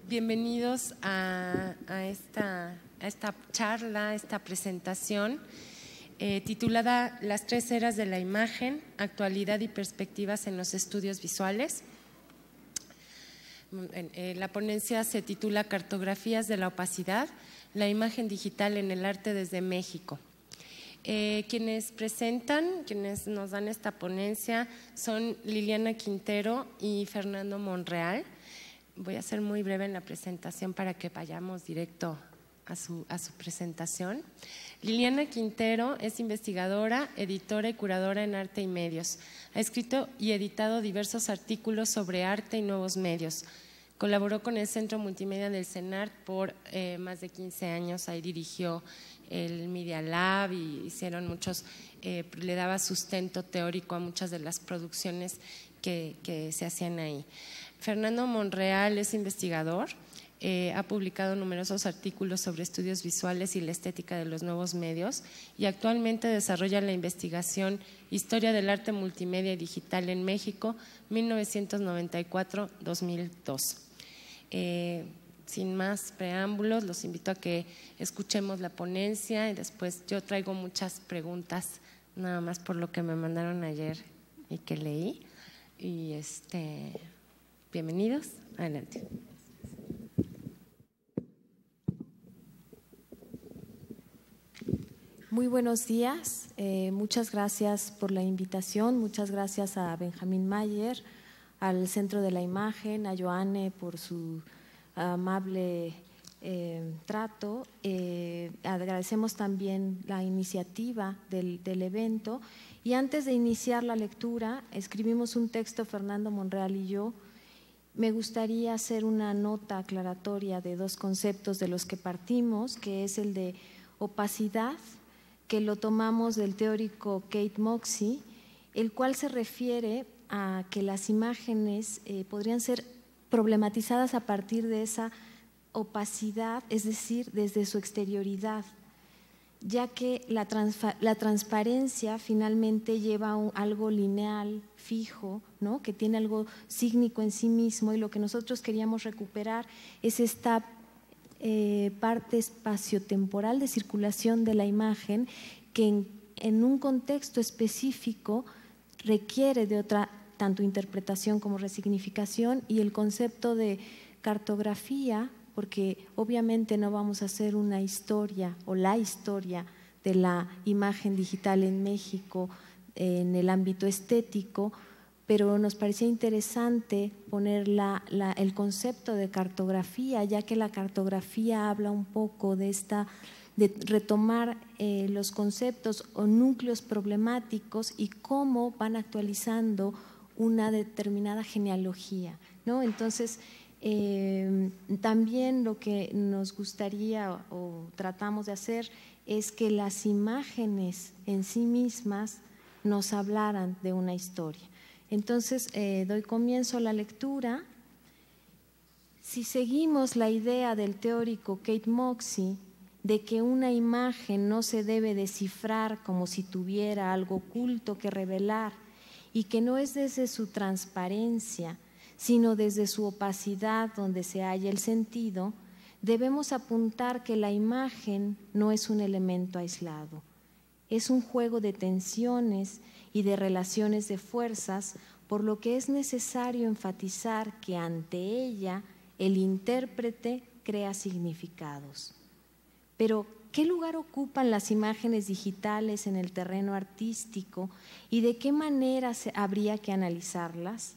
Bienvenidos a esta charla, esta presentación titulada Las tres eras de la imagen, actualidad y perspectivas en los estudios visuales. La ponencia se titula Cartografías de la opacidad, la imagen digital en el arte desde México. Quienes nos dan esta ponencia son Liliana Quintero y Fernando Monreal. Voy a ser muy breve en la presentación para que vayamos directo a su presentación. Liliana Quintero es investigadora, editora y curadora en arte y medios. Ha escrito y editado diversos artículos sobre arte y nuevos medios. Colaboró con el Centro Multimedia del CENART por más de 15 años. Ahí dirigió el Media Lab y hicieron le daba sustento teórico a muchas de las producciones que se hacían ahí. Fernando Monreal es investigador, ha publicado numerosos artículos sobre estudios visuales y la estética de los nuevos medios y actualmente desarrolla la investigación Historia del arte multimedia y digital en México, 1994-2002. Sin más preámbulos, los invito a que escuchemos la ponencia y después yo traigo muchas preguntas, nada más por lo que me mandaron ayer y que leí. Y bienvenidos, adelante. Muy buenos días, muchas gracias por la invitación, muchas gracias a Benjamín Mayer, al Centro de la Imagen, a Joanne por su amable trato. Agradecemos también la iniciativa del evento. Y antes de iniciar la lectura, escribimos un texto, Fernando Monreal y yo. Me gustaría hacer una nota aclaratoria de dos conceptos de los que partimos, que es el de opacidad, que lo tomamos del teórico Kate Moxey, el cual se refiere a que las imágenes podrían ser problematizadas a partir de esa opacidad, es decir, desde su exterioridad, ya que la transparencia finalmente lleva algo lineal, fijo, ¿no? Que tiene algo sígnico en sí mismo, y lo que nosotros queríamos recuperar es esta parte espaciotemporal de circulación de la imagen que en un contexto específico requiere de otra tanto interpretación como resignificación, y el concepto de cartografía, porque obviamente no vamos a hacer una historia o la historia de la imagen digital en México en el ámbito estético, pero nos parecía interesante poner el concepto de cartografía, ya que la cartografía habla un poco de retomar los conceptos o núcleos problemáticos y cómo van actualizando una determinada genealogía, ¿no? Entonces, también lo que nos gustaría o tratamos de hacer es que las imágenes en sí mismas nos hablaran de una historia. Entonces, doy comienzo a la lectura. Si seguimos la idea del teórico Kate Moxey de que una imagen no se debe descifrar como si tuviera algo oculto que revelar, y que no es desde su transparencia, sino desde su opacidad donde se halla el sentido, debemos apuntar que la imagen no es un elemento aislado, es un juego de tensiones y de relaciones de fuerzas, por lo que es necesario enfatizar que ante ella el intérprete crea significados. Pero, ¿qué lugar ocupan las imágenes digitales en el terreno artístico y de qué manera habría que analizarlas?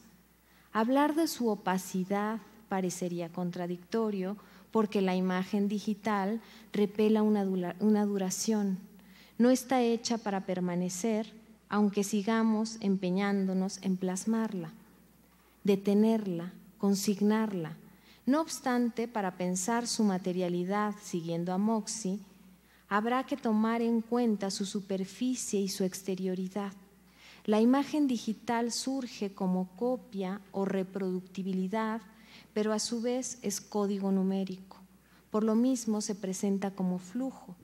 Hablar de su opacidad parecería contradictorio, porque la imagen digital repela una duración. No está hecha para permanecer, aunque sigamos empeñándonos en plasmarla, detenerla, consignarla. No obstante, para pensar su materialidad, siguiendo a Moxey, habrá que tomar en cuenta su superficie y su exterioridad. La imagen digital surge como copia o reproductibilidad, pero a su vez es código numérico. Por lo mismo se presenta como flujo.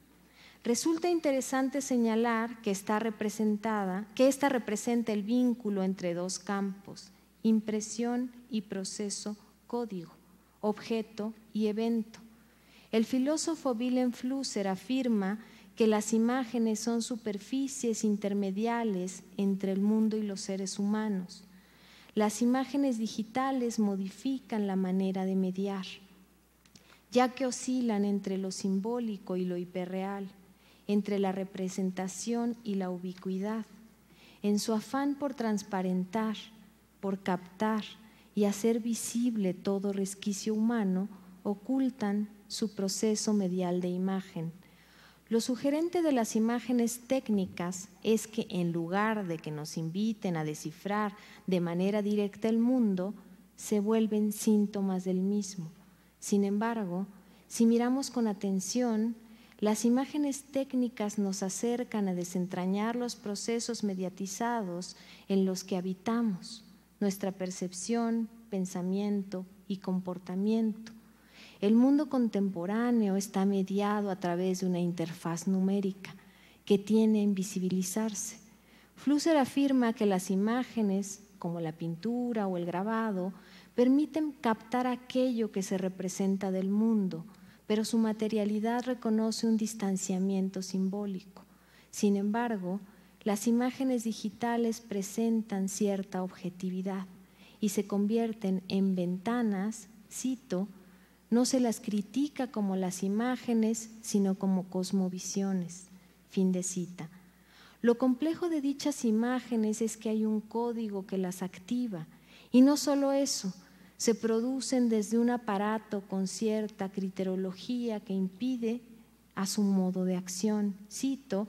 Resulta interesante señalar que esta representa el vínculo entre dos campos, impresión y proceso, código, objeto y evento. El filósofo Wilhelm Flusser afirma que las imágenes son superficies intermediales entre el mundo y los seres humanos. Las imágenes digitales modifican la manera de mediar, ya que oscilan entre lo simbólico y lo hiperreal, entre la representación y la ubicuidad. En su afán por transparentar, por captar y hacer visible todo resquicio humano, ocultan su proceso medial de imagen. Lo sugerente de las imágenes técnicas es que en lugar de que nos inviten a descifrar de manera directa el mundo, se vuelven síntomas del mismo. Sin embargo, si miramos con atención, las imágenes técnicas nos acercan a desentrañar los procesos mediatizados en los que habitamos, nuestra percepción, pensamiento y comportamiento. El mundo contemporáneo está mediado a través de una interfaz numérica que tiene en visibilizarse. Flusser afirma que las imágenes, como la pintura o el grabado, permiten captar aquello que se representa del mundo, pero su materialidad reconoce un distanciamiento simbólico. Sin embargo, las imágenes digitales presentan cierta objetividad y se convierten en ventanas, cito, no se las critica como las imágenes, sino como cosmovisiones. Fin de cita. Lo complejo de dichas imágenes es que hay un código que las activa, y no solo eso, se producen desde un aparato con cierta criterología que impide a su modo de acción. Cito,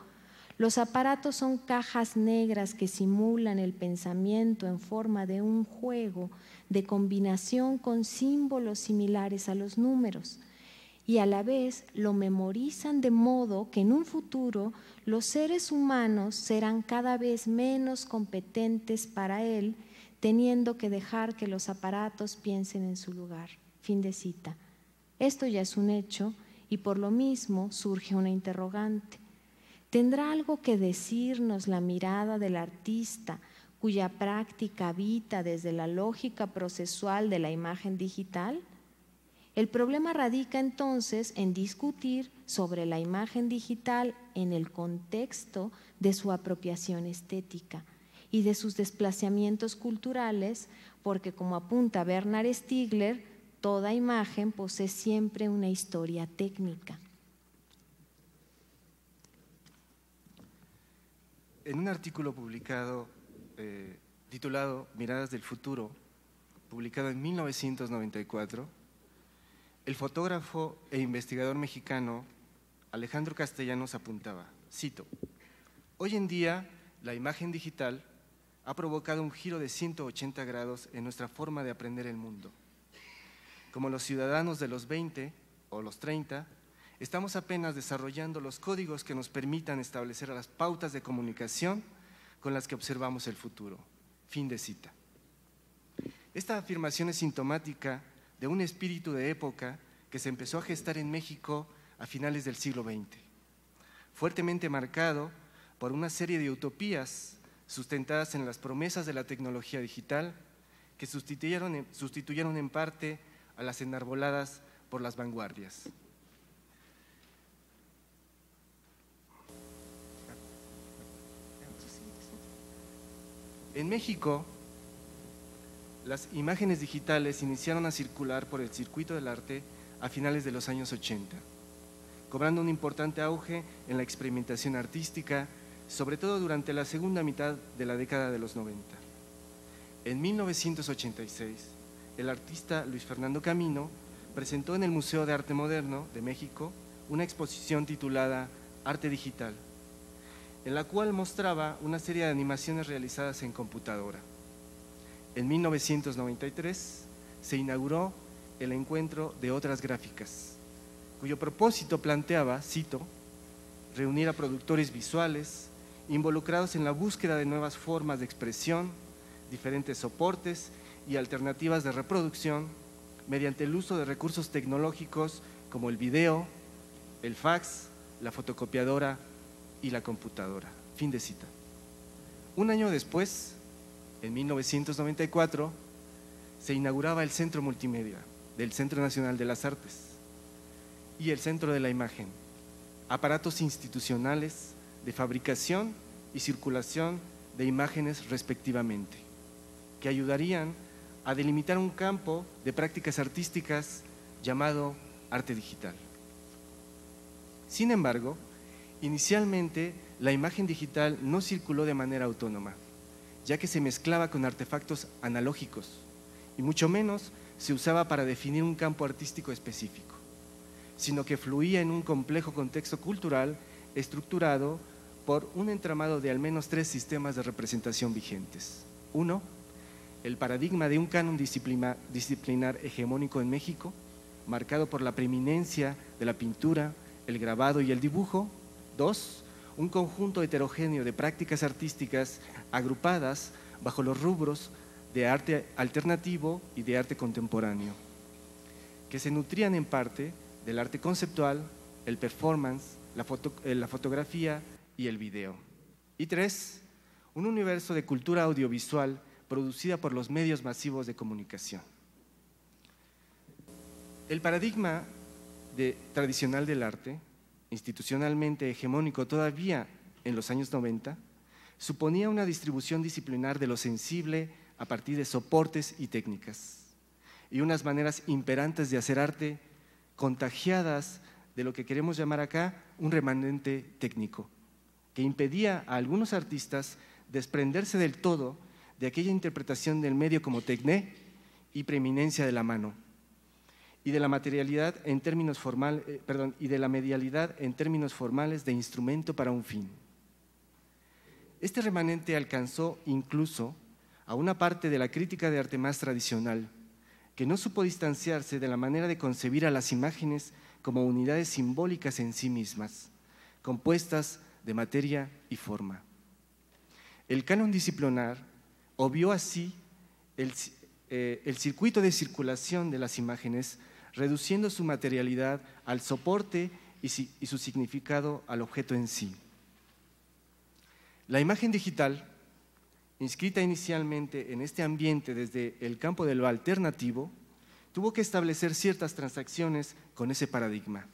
los aparatos son cajas negras que simulan el pensamiento en forma de un juego de combinación con símbolos similares a los números y a la vez lo memorizan de modo que en un futuro los seres humanos serán cada vez menos competentes para él, teniendo que dejar que los aparatos piensen en su lugar. Fin de cita. Esto ya es un hecho y por lo mismo surge una interrogante. ¿Tendrá algo que decirnos la mirada del artista cuya práctica habita desde la lógica procesual de la imagen digital? El problema radica entonces en discutir sobre la imagen digital en el contexto de su apropiación estética y de sus desplazamientos culturales, porque como apunta Bernard Stiegler, toda imagen posee siempre una historia técnica. En un artículo publicado titulado Miradas del Futuro, publicado en 1994, el fotógrafo e investigador mexicano Alejandro Castellanos apuntaba, cito, hoy en día la imagen digital ha provocado un giro de 180 grados en nuestra forma de aprender el mundo. Como los ciudadanos de los 20 o los 30, estamos apenas desarrollando los códigos que nos permitan establecer las pautas de comunicación con las que observamos el futuro. Fin de cita. Esta afirmación es sintomática de un espíritu de época que se empezó a gestar en México a finales del siglo XX, fuertemente marcado por una serie de utopías sustentadas en las promesas de la tecnología digital que sustituyeron en parte a las enarboladas por las vanguardias. En México, las imágenes digitales iniciaron a circular por el circuito del arte a finales de los años 80, cobrando un importante auge en la experimentación artística, sobre todo durante la segunda mitad de la década de los 90. En 1986, el artista Luis Fernando Camino presentó en el Museo de Arte Moderno de México una exposición titulada Arte Digital, en la cual mostraba una serie de animaciones realizadas en computadora. En 1993 se inauguró el Encuentro de Otras Gráficas, cuyo propósito planteaba, cito, reunir a productores visuales involucrados en la búsqueda de nuevas formas de expresión, diferentes soportes y alternativas de reproducción mediante el uso de recursos tecnológicos como el video, el fax, la fotocopiadora y la computadora. Fin de cita. Un año después, en 1994, se inauguraba el Centro Multimedia del Centro Nacional de las Artes y el Centro de la Imagen, aparatos institucionales de fabricación y circulación de imágenes respectivamente, que ayudarían a delimitar un campo de prácticas artísticas llamado arte digital. Sin embargo, inicialmente la imagen digital no circuló de manera autónoma, ya que se mezclaba con artefactos analógicos y mucho menos se usaba para definir un campo artístico específico, sino que fluía en un complejo contexto cultural estructurado por un entramado de al menos 3 sistemas de representación vigentes. 1, el paradigma de un canon disciplinar hegemónico en México, marcado por la preeminencia de la pintura, el grabado y el dibujo. 2, un conjunto heterogéneo de prácticas artísticas agrupadas bajo los rubros de arte alternativo y de arte contemporáneo, que se nutrían en parte del arte conceptual, el performance, la fotografía y el video. Y 3, un universo de cultura audiovisual producida por los medios masivos de comunicación. El paradigma tradicional del arte, institucionalmente hegemónico todavía en los años 90, suponía una distribución disciplinar de lo sensible a partir de soportes y técnicas, y unas maneras imperantes de hacer arte contagiadas de lo que queremos llamar acá un remanente técnico, que impedía a algunos artistas desprenderse del todo de aquella interpretación del medio como tecné y preeminencia de la mano, y de la materialidad en términos medialidad en términos formales de instrumento para un fin. Este remanente alcanzó incluso a una parte de la crítica de arte más tradicional, que no supo distanciarse de la manera de concebir a las imágenes como unidades simbólicas en sí mismas, compuestas de materia y forma. El canon disciplinar obvió así el circuito de circulación de las imágenes, reduciendo su materialidad al soporte y su significado al objeto en sí. La imagen digital, inscrita inicialmente en este ambiente desde el campo de lo alternativo, tuvo que establecer ciertas transacciones con ese paradigma.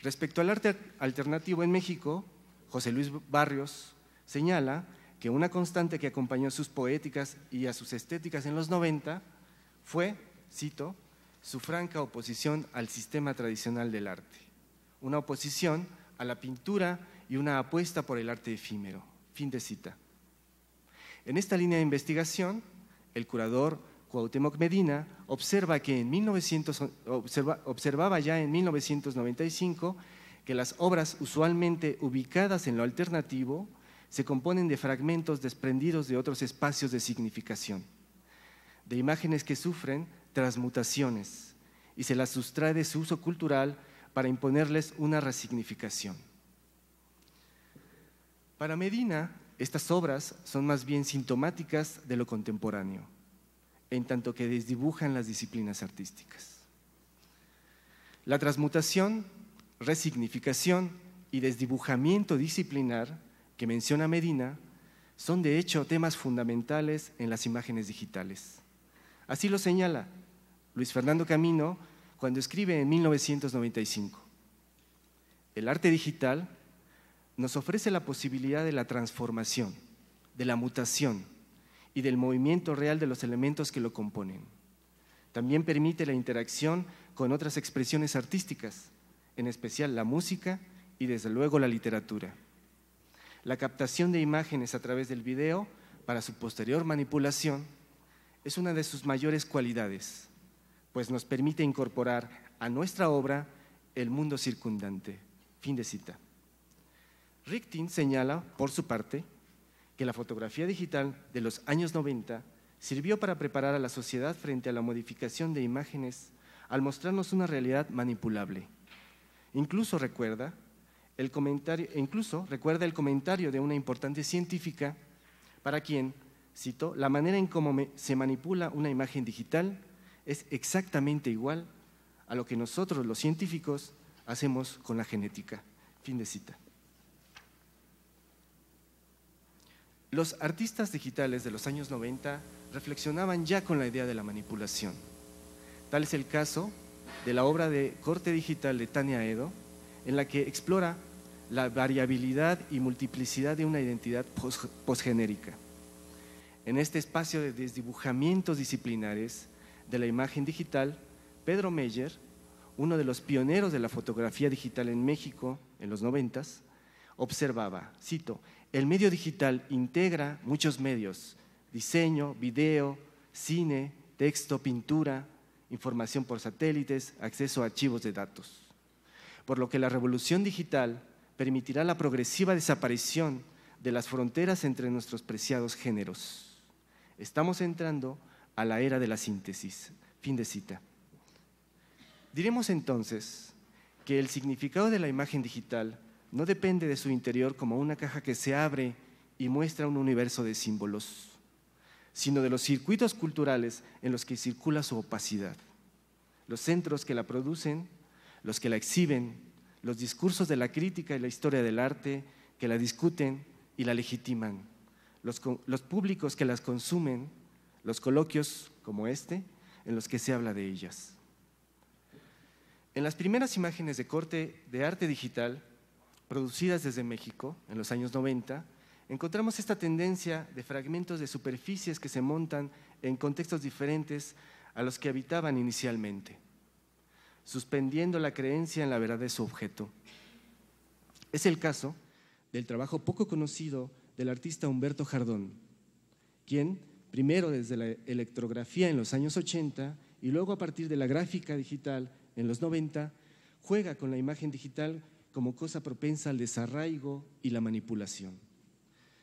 Respecto al arte alternativo en México, José Luis Barrios señala que una constante que acompañó a sus poéticas y a sus estéticas en los 90 fue, cito, su franca oposición al sistema tradicional del arte, una oposición a la pintura y una apuesta por el arte efímero. Fin de cita. En esta línea de investigación, el curador Cuauhtémoc Medina observaba ya en 1995 que las obras usualmente ubicadas en lo alternativo se componen de fragmentos desprendidos de otros espacios de significación, de imágenes que sufren transmutaciones y se las sustrae de su uso cultural para imponerles una resignificación. Para Medina, estas obras son más bien sintomáticas de lo contemporáneo, en tanto que desdibujan las disciplinas artísticas. La transmutación, resignificación y desdibujamiento disciplinar que menciona Medina son de hecho temas fundamentales en las imágenes digitales. Así lo señala Luis Fernando Camino cuando escribe en 1995. El arte digital nos ofrece la posibilidad de la transformación, de la mutación y del movimiento real de los elementos que lo componen. También permite la interacción con otras expresiones artísticas, en especial la música y desde luego la literatura. La captación de imágenes a través del video para su posterior manipulación es una de sus mayores cualidades, pues nos permite incorporar a nuestra obra el mundo circundante. Fin de cita. Richtin señala, por su parte, que la fotografía digital de los años 90 sirvió para preparar a la sociedad frente a la modificación de imágenes al mostrarnos una realidad manipulable. Incluso recuerda el comentario de una importante científica para quien, cito, la manera en cómo se manipula una imagen digital es exactamente igual a lo que nosotros los científicos hacemos con la genética. Fin de cita. Los artistas digitales de los años 90 reflexionaban ya con la idea de la manipulación. Tal es el caso de la obra de corte digital de Tania Edo, en la que explora la variabilidad y multiplicidad de una identidad posgenérica. En este espacio de desdibujamientos disciplinares de la imagen digital, Pedro Meyer, uno de los pioneros de la fotografía digital en México en los 90s, observaba, cito, el medio digital integra muchos medios, diseño, video, cine, texto, pintura, información por satélites, acceso a archivos de datos. Por lo que la revolución digital permitirá la progresiva desaparición de las fronteras entre nuestros preciados géneros. Estamos entrando a la era de la síntesis. Fin de cita. Diremos entonces que el significado de la imagen digital no depende de su interior como una caja que se abre y muestra un universo de símbolos, sino de los circuitos culturales en los que circula su opacidad, los centros que la producen, los que la exhiben, los discursos de la crítica y la historia del arte que la discuten y la legitiman, los públicos que las consumen, los coloquios como este en los que se habla de ellas. En las primeras imágenes de corte de arte digital producidas desde México en los años 90, encontramos esta tendencia de fragmentos de superficies que se montan en contextos diferentes a los que habitaban inicialmente, suspendiendo la creencia en la verdad de su objeto. Es el caso del trabajo poco conocido del artista Humberto Jardón, quien, primero desde la electrografía en los años 80 y luego a partir de la gráfica digital en los 90, juega con la imagen digital como cosa propensa al desarraigo y la manipulación,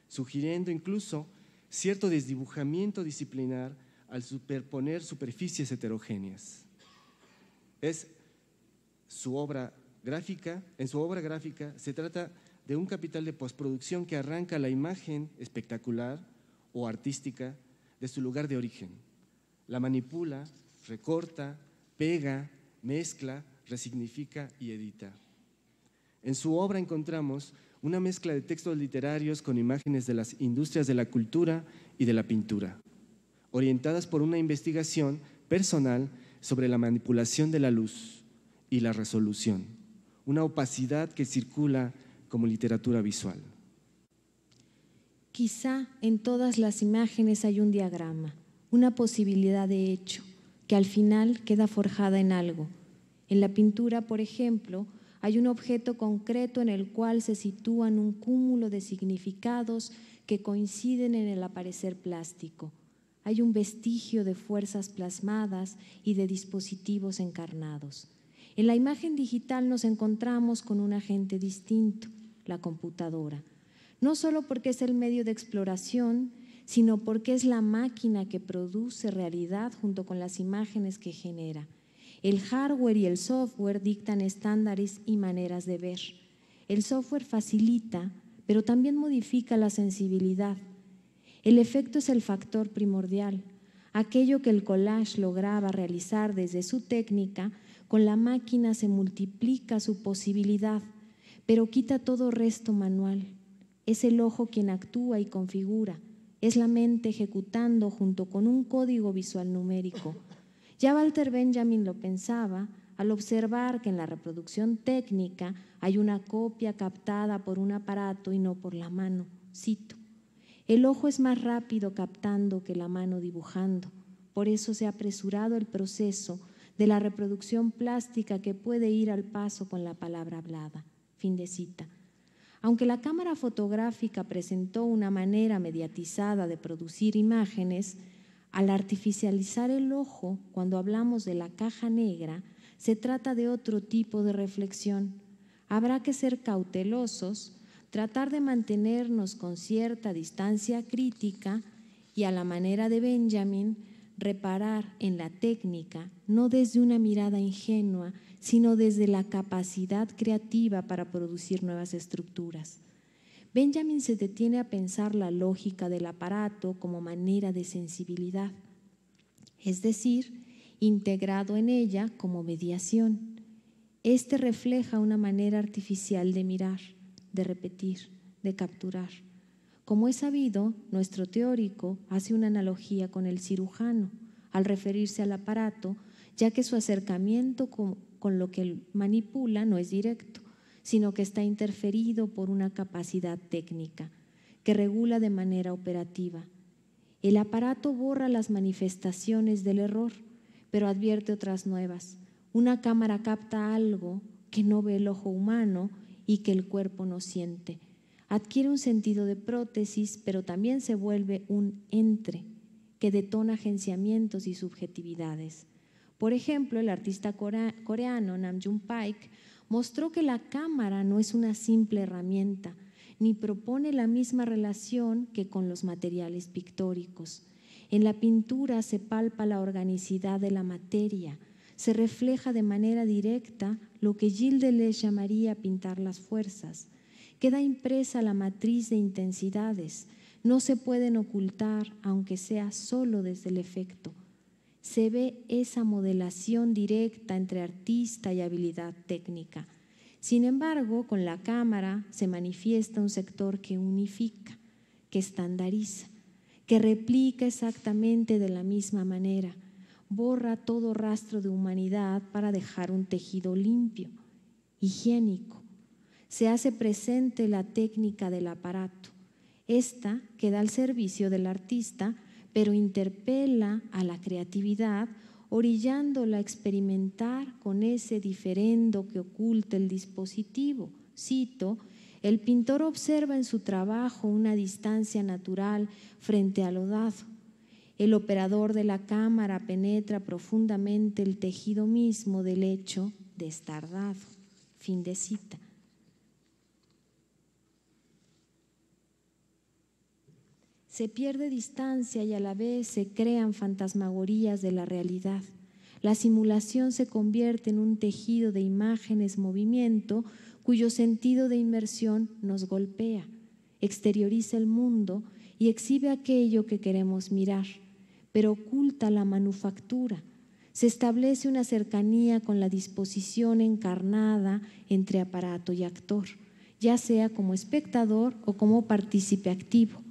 sugiriendo incluso cierto desdibujamiento disciplinar al superponer superficies heterogéneas. En su obra gráfica se trata de un capital de postproducción que arranca la imagen espectacular o artística de su lugar de origen. La manipula, recorta, pega, mezcla, resignifica y edita. En su obra encontramos una mezcla de textos literarios con imágenes de las industrias de la cultura y de la pintura, orientadas por una investigación personal sobre la manipulación de la luz y la resolución, una opacidad que circula como literatura visual. Quizá en todas las imágenes hay un diagrama, una posibilidad de hecho, que al final queda forjada en algo. En la pintura, por ejemplo, hay un objeto concreto en el cual se sitúan un cúmulo de significados que coinciden en el aparecer plástico. Hay un vestigio de fuerzas plasmadas y de dispositivos encarnados. En la imagen digital nos encontramos con un agente distinto, la computadora. No solo porque es el medio de exploración, sino porque es la máquina que produce realidad junto con las imágenes que genera. El hardware y el software dictan estándares y maneras de ver. El software facilita, pero también modifica la sensibilidad. El efecto es el factor primordial, aquello que el collage lograba realizar desde su técnica, con la máquina se multiplica su posibilidad, pero quita todo resto manual. Es el ojo quien actúa y configura, es la mente ejecutando junto con un código visual numérico. Ya Walter Benjamin lo pensaba al observar que en la reproducción técnica hay una copia captada por un aparato y no por la mano. Cito: el ojo es más rápido captando que la mano dibujando. Por eso se ha apresurado el proceso de la reproducción plástica que puede ir al paso con la palabra hablada. Fin de cita. Aunque la cámara fotográfica presentó una manera mediatizada de producir imágenes, al artificializar el ojo, cuando hablamos de la caja negra, se trata de otro tipo de reflexión. Habrá que ser cautelosos, tratar de mantenernos con cierta distancia crítica y, a la manera de Benjamin, reparar en la técnica, no desde una mirada ingenua, sino desde la capacidad creativa para producir nuevas estructuras. Benjamin se detiene a pensar la lógica del aparato como manera de sensibilidad, es decir, integrado en ella como mediación. Este refleja una manera artificial de mirar, de repetir, de capturar. Como es sabido, nuestro teórico hace una analogía con el cirujano al referirse al aparato, ya que su acercamiento con lo que manipula no es directo, sino que está interferido por una capacidad técnica que regula de manera operativa. El aparato borra las manifestaciones del error, pero advierte otras nuevas. Una cámara capta algo que no ve el ojo humano y que el cuerpo no siente. Adquiere un sentido de prótesis, pero también se vuelve un entre que detona agenciamientos y subjetividades. Por ejemplo, el artista coreano Nam June Paik mostró que la cámara no es una simple herramienta, ni propone la misma relación que con los materiales pictóricos. En la pintura se palpa la organicidad de la materia, se refleja de manera directa lo que Gilles Deleuze llamaría pintar las fuerzas. Queda impresa la matriz de intensidades, no se pueden ocultar, aunque sea solo desde el efecto. Se ve esa modelación directa entre artista y habilidad técnica. Sin embargo, con la cámara se manifiesta un sector que unifica, que estandariza, que replica exactamente de la misma manera, borra todo rastro de humanidad para dejar un tejido limpio, higiénico. Se hace presente la técnica del aparato. Esta queda al servicio del artista, pero interpela a la creatividad, orillándola a experimentar con ese diferendo que oculta el dispositivo. Cito: el pintor observa en su trabajo una distancia natural frente a lo dado. El operador de la cámara penetra profundamente el tejido mismo del hecho de estar dado. Fin de cita. Se pierde distancia y a la vez se crean fantasmagorías de la realidad. La simulación se convierte en un tejido de imágenes, movimiento, cuyo sentido de inmersión nos golpea, exterioriza el mundo y exhibe aquello que queremos mirar, pero oculta la manufactura. Se establece una cercanía con la disposición encarnada entre aparato y actor, ya sea como espectador o como partícipe activo.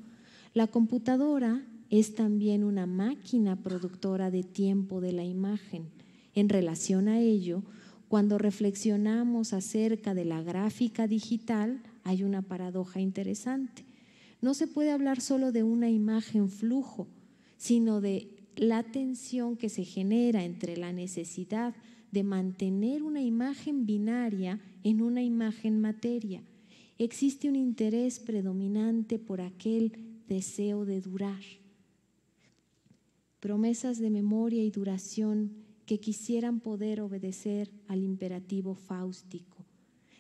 La computadora es también una máquina productora de tiempo de la imagen. En relación a ello, cuando reflexionamos acerca de la gráfica digital, hay una paradoja interesante. No se puede hablar solo de una imagen flujo, sino de la tensión que se genera entre la necesidad de mantener una imagen binaria en una imagen materia. Existe un interés predominante por aquel deseo de durar. Promesas de memoria y duración que quisieran poder obedecer al imperativo fáustico.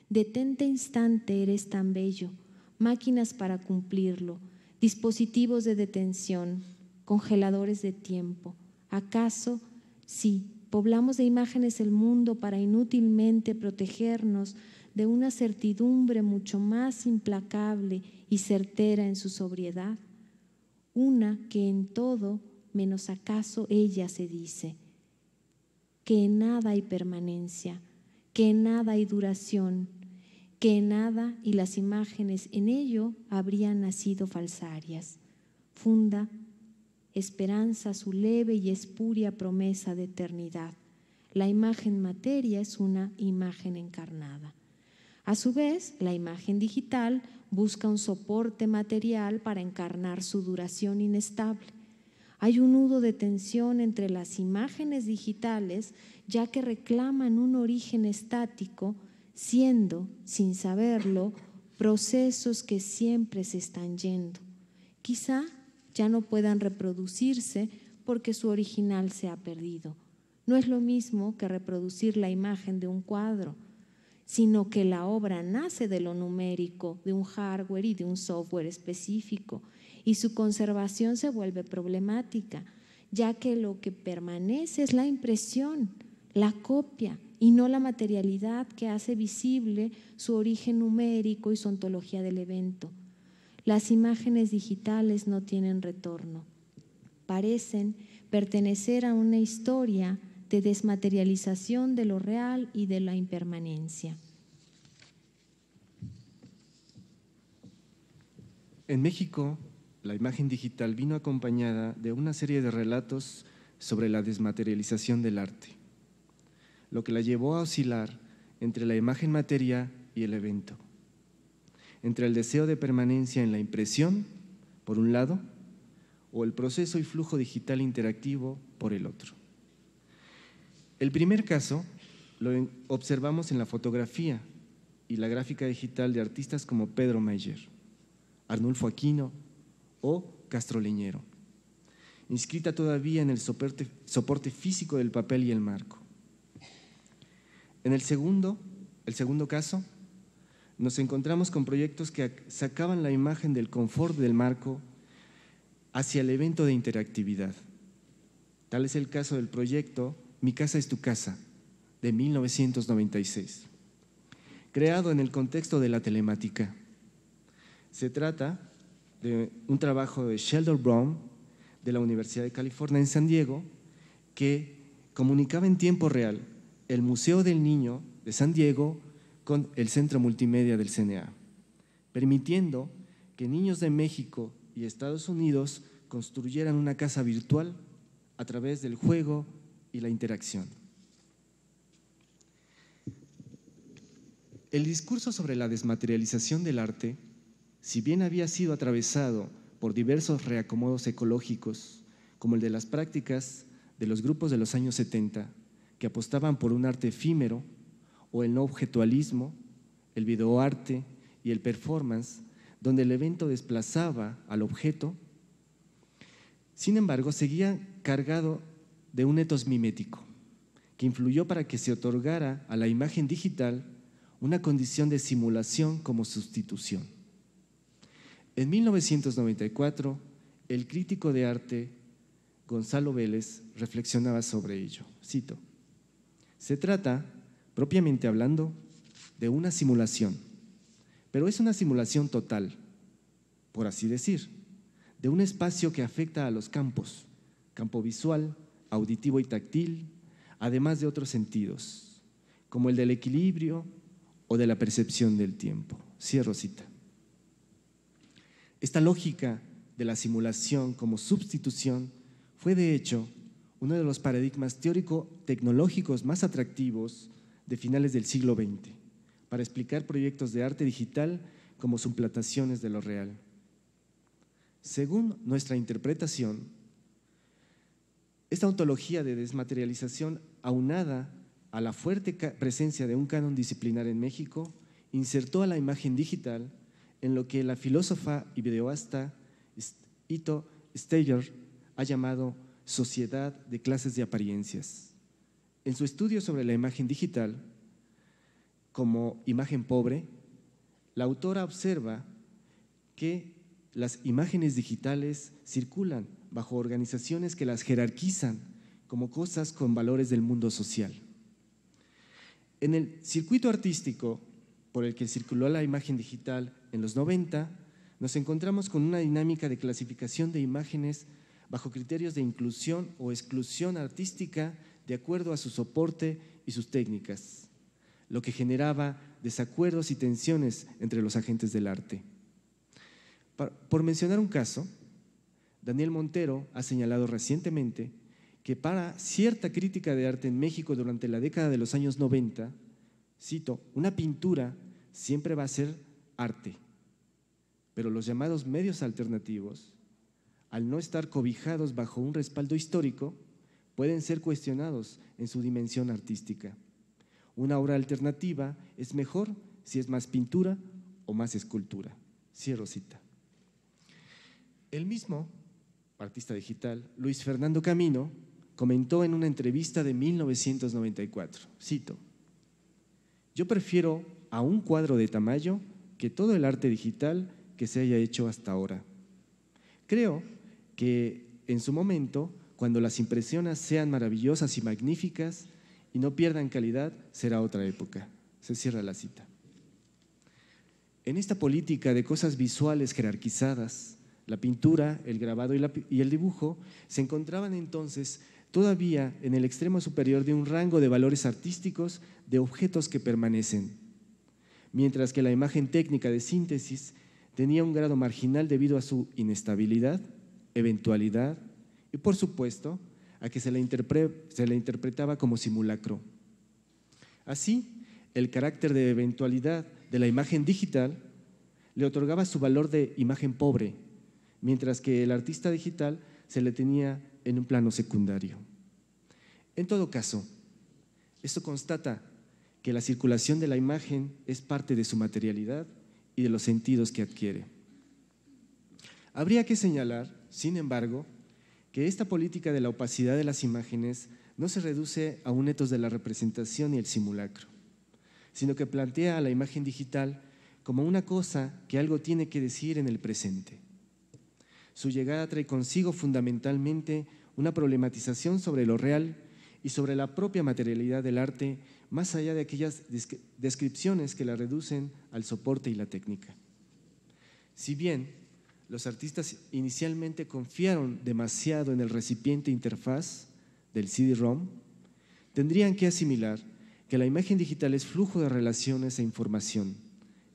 Detente instante, eres tan bello, máquinas para cumplirlo, dispositivos de detención, congeladores de tiempo. ¿Acaso, sí, poblamos de imágenes el mundo para inútilmente protegernos de una certidumbre mucho más implacable y certera en su sobriedad? Una que en todo, menos acaso ella se dice, que en nada hay permanencia, que en nada hay duración, que en nada y las imágenes en ello habrían nacido falsarias. Funda esperanza su leve y espuria promesa de eternidad. La imagen materia es una imagen encarnada. A su vez, la imagen digital busca un soporte material para encarnar su duración inestable. Hay un nudo de tensión entre las imágenes digitales, ya que reclaman un origen estático, siendo, sin saberlo, procesos que siempre se están yendo. Quizá ya no puedan reproducirse porque su original se ha perdido. No es lo mismo que reproducir la imagen de un cuadro, sino que la obra nace de lo numérico, de un hardware y de un software específico, y su conservación se vuelve problemática, ya que lo que permanece es la impresión, la copia, y no la materialidad que hace visible su origen numérico y su ontología del evento. Las imágenes digitales no tienen retorno, parecen pertenecer a una historia de desmaterialización de lo real y de la impermanencia. En México, la imagen digital vino acompañada de una serie de relatos sobre la desmaterialización del arte, lo que la llevó a oscilar entre la imagen materia y el evento, entre el deseo de permanencia en la impresión, por un lado, o el proceso y flujo digital interactivo, por el otro. El primer caso lo observamos en la fotografía y la gráfica digital de artistas como Pedro Mayer, Arnulfo Aquino o Castro Leñero, inscrita todavía en el soporte físico del papel y el marco. En el segundo caso, nos encontramos con proyectos que sacaban la imagen del confort del marco hacia el evento de interactividad. Tal es el caso del proyecto Mi casa es tu casa, de 1996, creado en el contexto de la telemática. Se trata de un trabajo de Sheldon Brown, de la Universidad de California en San Diego, que comunicaba en tiempo real el Museo del Niño de San Diego con el Centro Multimedia del CNA, permitiendo que niños de México y Estados Unidos construyeran una casa virtual a través del juego y la interacción. El discurso sobre la desmaterialización del arte, si bien había sido atravesado por diversos reacomodos ecológicos, como el de las prácticas de los grupos de los años 70, que apostaban por un arte efímero, o el no objetualismo, el videoarte y el performance, donde el evento desplazaba al objeto, sin embargo, seguía cargado de un etos mimético, que influyó para que se otorgara a la imagen digital una condición de simulación como sustitución. En 1994, el crítico de arte Gonzalo Vélez reflexionaba sobre ello. Cito: se trata, propiamente hablando, de una simulación, pero es una simulación total, por así decir, de un espacio que afecta a los campos, campo visual, auditivo y táctil, además de otros sentidos, como el del equilibrio o de la percepción del tiempo. Cierro cita. Esta lógica de la simulación como sustitución fue, de hecho, uno de los paradigmas teórico-tecnológicos más atractivos de finales del siglo XX, para explicar proyectos de arte digital como suplantaciones de lo real. Según nuestra interpretación, esta ontología de desmaterialización, aunada a la fuerte presencia de un canon disciplinar en México, insertó a la imagen digital en lo que la filósofa y videoasta Ito Steyer ha llamado sociedad de clases de apariencias. En su estudio sobre la imagen digital como imagen pobre, la autora observa que las imágenes digitales circulan bajo organizaciones que las jerarquizan como cosas con valores del mundo social. En el circuito artístico por el que circuló la imagen digital en los 90, nos encontramos con una dinámica de clasificación de imágenes bajo criterios de inclusión o exclusión artística de acuerdo a su soporte y sus técnicas, lo que generaba desacuerdos y tensiones entre los agentes del arte. Por mencionar un caso, Daniel Montero ha señalado recientemente que para cierta crítica de arte en México durante la década de los años 90, cito, una pintura siempre va a ser arte, pero los llamados medios alternativos, al no estar cobijados bajo un respaldo histórico, pueden ser cuestionados en su dimensión artística. Una obra alternativa es mejor si es más pintura o más escultura. Cierro cita. El mismo artista digital, Luis Fernando Camino, comentó en una entrevista de 1994, cito, yo prefiero a un cuadro de Tamayo que todo el arte digital que se haya hecho hasta ahora. Creo que en su momento, cuando las impresiones sean maravillosas y magníficas y no pierdan calidad, será otra época. Se cierra la cita. En esta política de cosas visuales jerarquizadas, la pintura, el grabado y el dibujo se encontraban entonces todavía en el extremo superior de un rango de valores artísticos de objetos que permanecen, mientras que la imagen técnica de síntesis tenía un grado marginal debido a su inestabilidad, eventualidad y, por supuesto, a que se la interpretaba como simulacro. Así, el carácter de eventualidad de la imagen digital le otorgaba su valor de imagen pobre, mientras que el artista digital se le tenía en un plano secundario. En todo caso, esto constata que la circulación de la imagen es parte de su materialidad y de los sentidos que adquiere. Habría que señalar, sin embargo, que esta política de la opacidad de las imágenes no se reduce a un etos de la representación y el simulacro, sino que plantea a la imagen digital como una cosa que algo tiene que decir en el presente. Su llegada trae consigo fundamentalmente una problematización sobre lo real y sobre la propia materialidad del arte, más allá de aquellas descripciones que la reducen al soporte y la técnica. Si bien los artistas inicialmente confiaron demasiado en el recipiente interfaz del CD-ROM, tendrían que asimilar que la imagen digital es flujo de relaciones e información,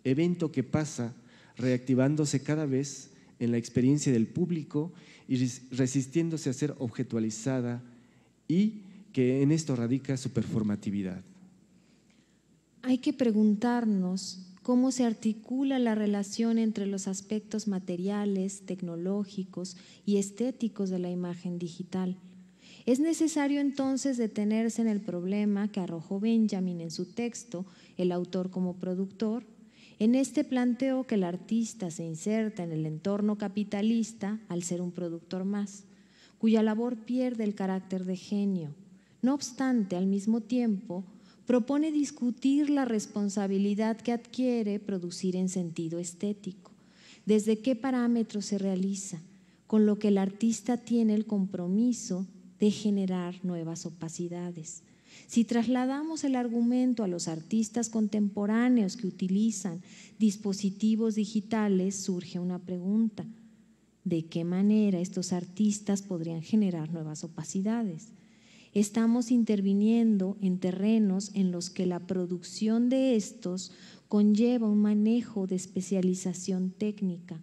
evento que pasa reactivándose cada vez en la experiencia del público y resistiéndose a ser objetualizada, y que en esto radica su performatividad. Hay que preguntarnos cómo se articula la relación entre los aspectos materiales, tecnológicos y estéticos de la imagen digital. Es necesario entonces detenerse en el problema que arrojó Benjamin en su texto, el autor como productor. En este planteo que el artista se inserta en el entorno capitalista al ser un productor más, cuya labor pierde el carácter de genio. No obstante, al mismo tiempo, propone discutir la responsabilidad que adquiere producir en sentido estético, desde qué parámetros se realiza, con lo que el artista tiene el compromiso de generar nuevas opacidades. Si trasladamos el argumento a los artistas contemporáneos que utilizan dispositivos digitales, surge una pregunta: ¿de qué manera estos artistas podrían generar nuevas opacidades? Estamos interviniendo en terrenos en los que la producción de estos conlleva un manejo de especialización técnica,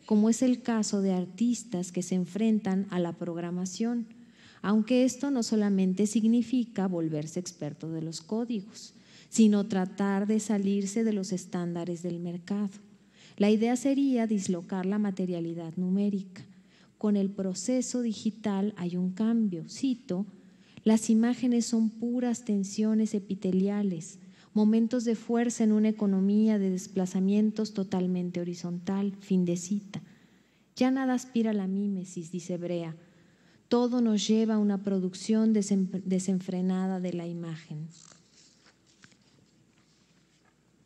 como es el caso de artistas que se enfrentan a la programación, aunque esto no solamente significa volverse experto de los códigos, sino tratar de salirse de los estándares del mercado. La idea sería dislocar la materialidad numérica. Con el proceso digital hay un cambio, cito: las imágenes son puras tensiones epiteliales, momentos de fuerza en una economía de desplazamientos totalmente horizontal, fin de cita. Ya nada aspira a la mímesis, dice Brea, todo nos lleva a una producción desenfrenada de la imagen.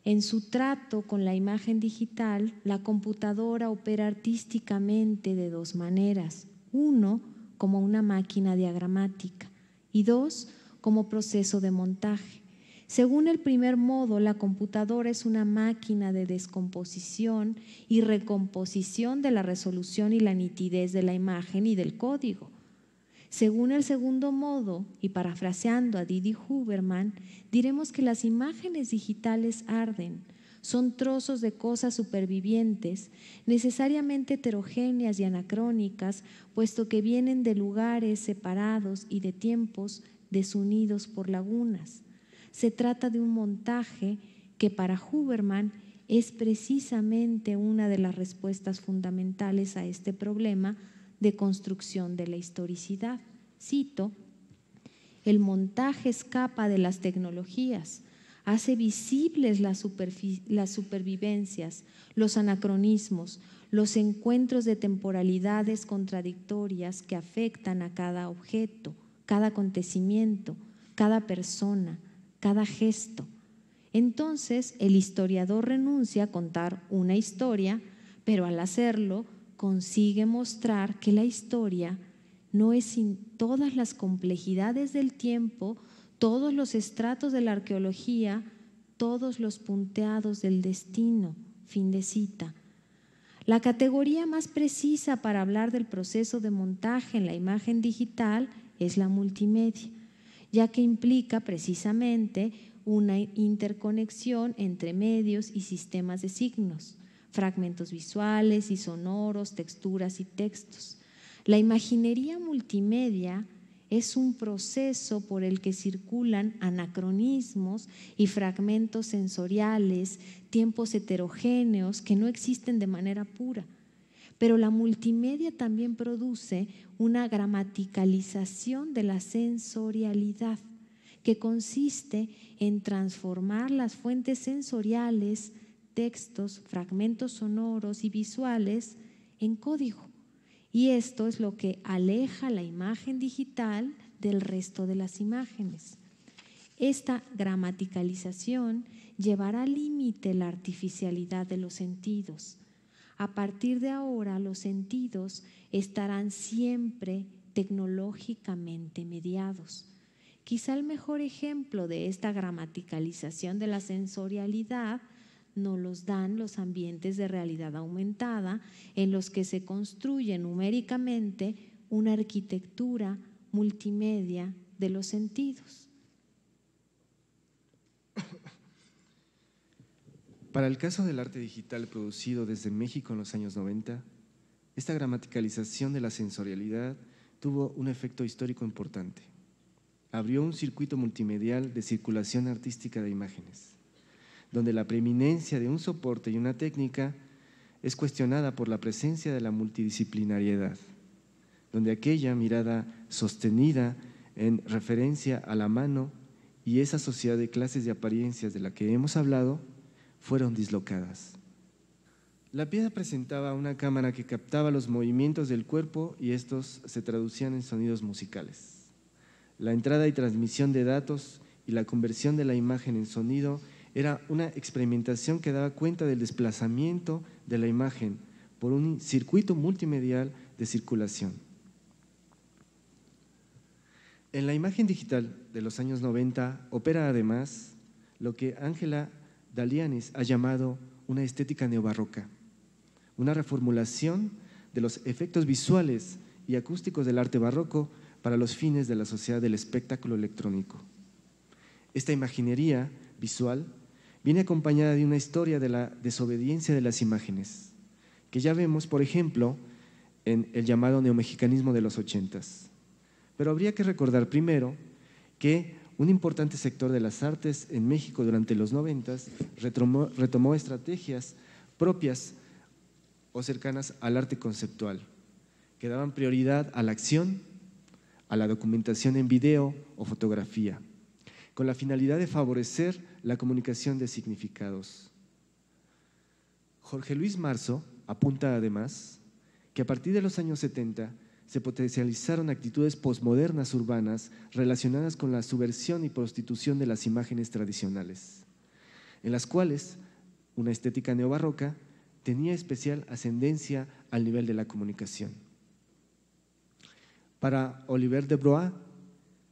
En su trato con la imagen digital, la computadora opera artísticamente de dos maneras: uno, como una máquina diagramática, y dos, como proceso de montaje. Según el primer modo, la computadora es una máquina de descomposición y recomposición de la resolución y la nitidez de la imagen y del código. Según el segundo modo, y parafraseando a Didi Huberman, diremos que las imágenes digitales arden, son trozos de cosas supervivientes, necesariamente heterogéneas y anacrónicas, puesto que vienen de lugares separados y de tiempos desunidos por lagunas. Se trata de un montaje que para Huberman es precisamente una de las respuestas fundamentales a este problema de construcción de la historicidad. Cito: el montaje escapa de las tecnologías, hace visibles las supervivencias, los anacronismos, los encuentros de temporalidades contradictorias que afectan a cada objeto, cada acontecimiento, cada persona, cada gesto. Entonces, el historiador renuncia a contar una historia, pero al hacerlo consigue mostrar que la historia no es sin todas las complejidades del tiempo, todos los estratos de la arqueología, todos los punteados del destino. Fin de cita. La categoría más precisa para hablar del proceso de montaje en la imagen digital es la multimedia, ya que implica precisamente una interconexión entre medios y sistemas de signos, fragmentos visuales y sonoros, texturas y textos. La imaginería multimedia es un proceso por el que circulan anacronismos y fragmentos sensoriales, tiempos heterogéneos que no existen de manera pura. Pero la multimedia también produce una gramaticalización de la sensorialidad, que consiste en transformar las fuentes sensoriales, textos, fragmentos sonoros y visuales en código. Y esto es lo que aleja la imagen digital del resto de las imágenes. Esta gramaticalización llevará al límite la artificialidad de los sentidos. A partir de ahora, los sentidos estarán siempre tecnológicamente mediados. Quizá el mejor ejemplo de esta gramaticalización de la sensorialidad nos los dan los ambientes de realidad aumentada, en los que se construye numéricamente una arquitectura multimedia de los sentidos. Para el caso del arte digital producido desde México en los años 90, esta gramaticalización de la sensorialidad tuvo un efecto histórico importante. Abrió un circuito multimedial de circulación artística de imágenes, donde la preeminencia de un soporte y una técnica es cuestionada por la presencia de la multidisciplinariedad, donde aquella mirada sostenida en referencia a la mano y esa sociedad de clases y apariencias de la que hemos hablado fueron dislocadas. La pieza presentaba una cámara que captaba los movimientos del cuerpo y estos se traducían en sonidos musicales. La entrada y transmisión de datos y la conversión de la imagen en sonido era una experimentación que daba cuenta del desplazamiento de la imagen por un circuito multimedial de circulación. En la imagen digital de los años 90 opera además lo que Ángela Dalianis ha llamado una estética neobarroca, una reformulación de los efectos visuales y acústicos del arte barroco para los fines de la sociedad del espectáculo electrónico. Esta imaginería visual viene acompañada de una historia de la desobediencia de las imágenes, que ya vemos, por ejemplo, en el llamado neomexicanismo de los 80s. Pero habría que recordar primero que un importante sector de las artes en México durante los 90s retomó estrategias propias o cercanas al arte conceptual, que daban prioridad a la acción, a la documentación en video o fotografía, con la finalidad de favorecer la comunicación de significados. Jorge Luis Marzo apunta además que a partir de los años 70 se potencializaron actitudes posmodernas urbanas relacionadas con la subversión y prostitución de las imágenes tradicionales, en las cuales una estética neobarroca tenía especial ascendencia al nivel de la comunicación. Para Olivier Debrois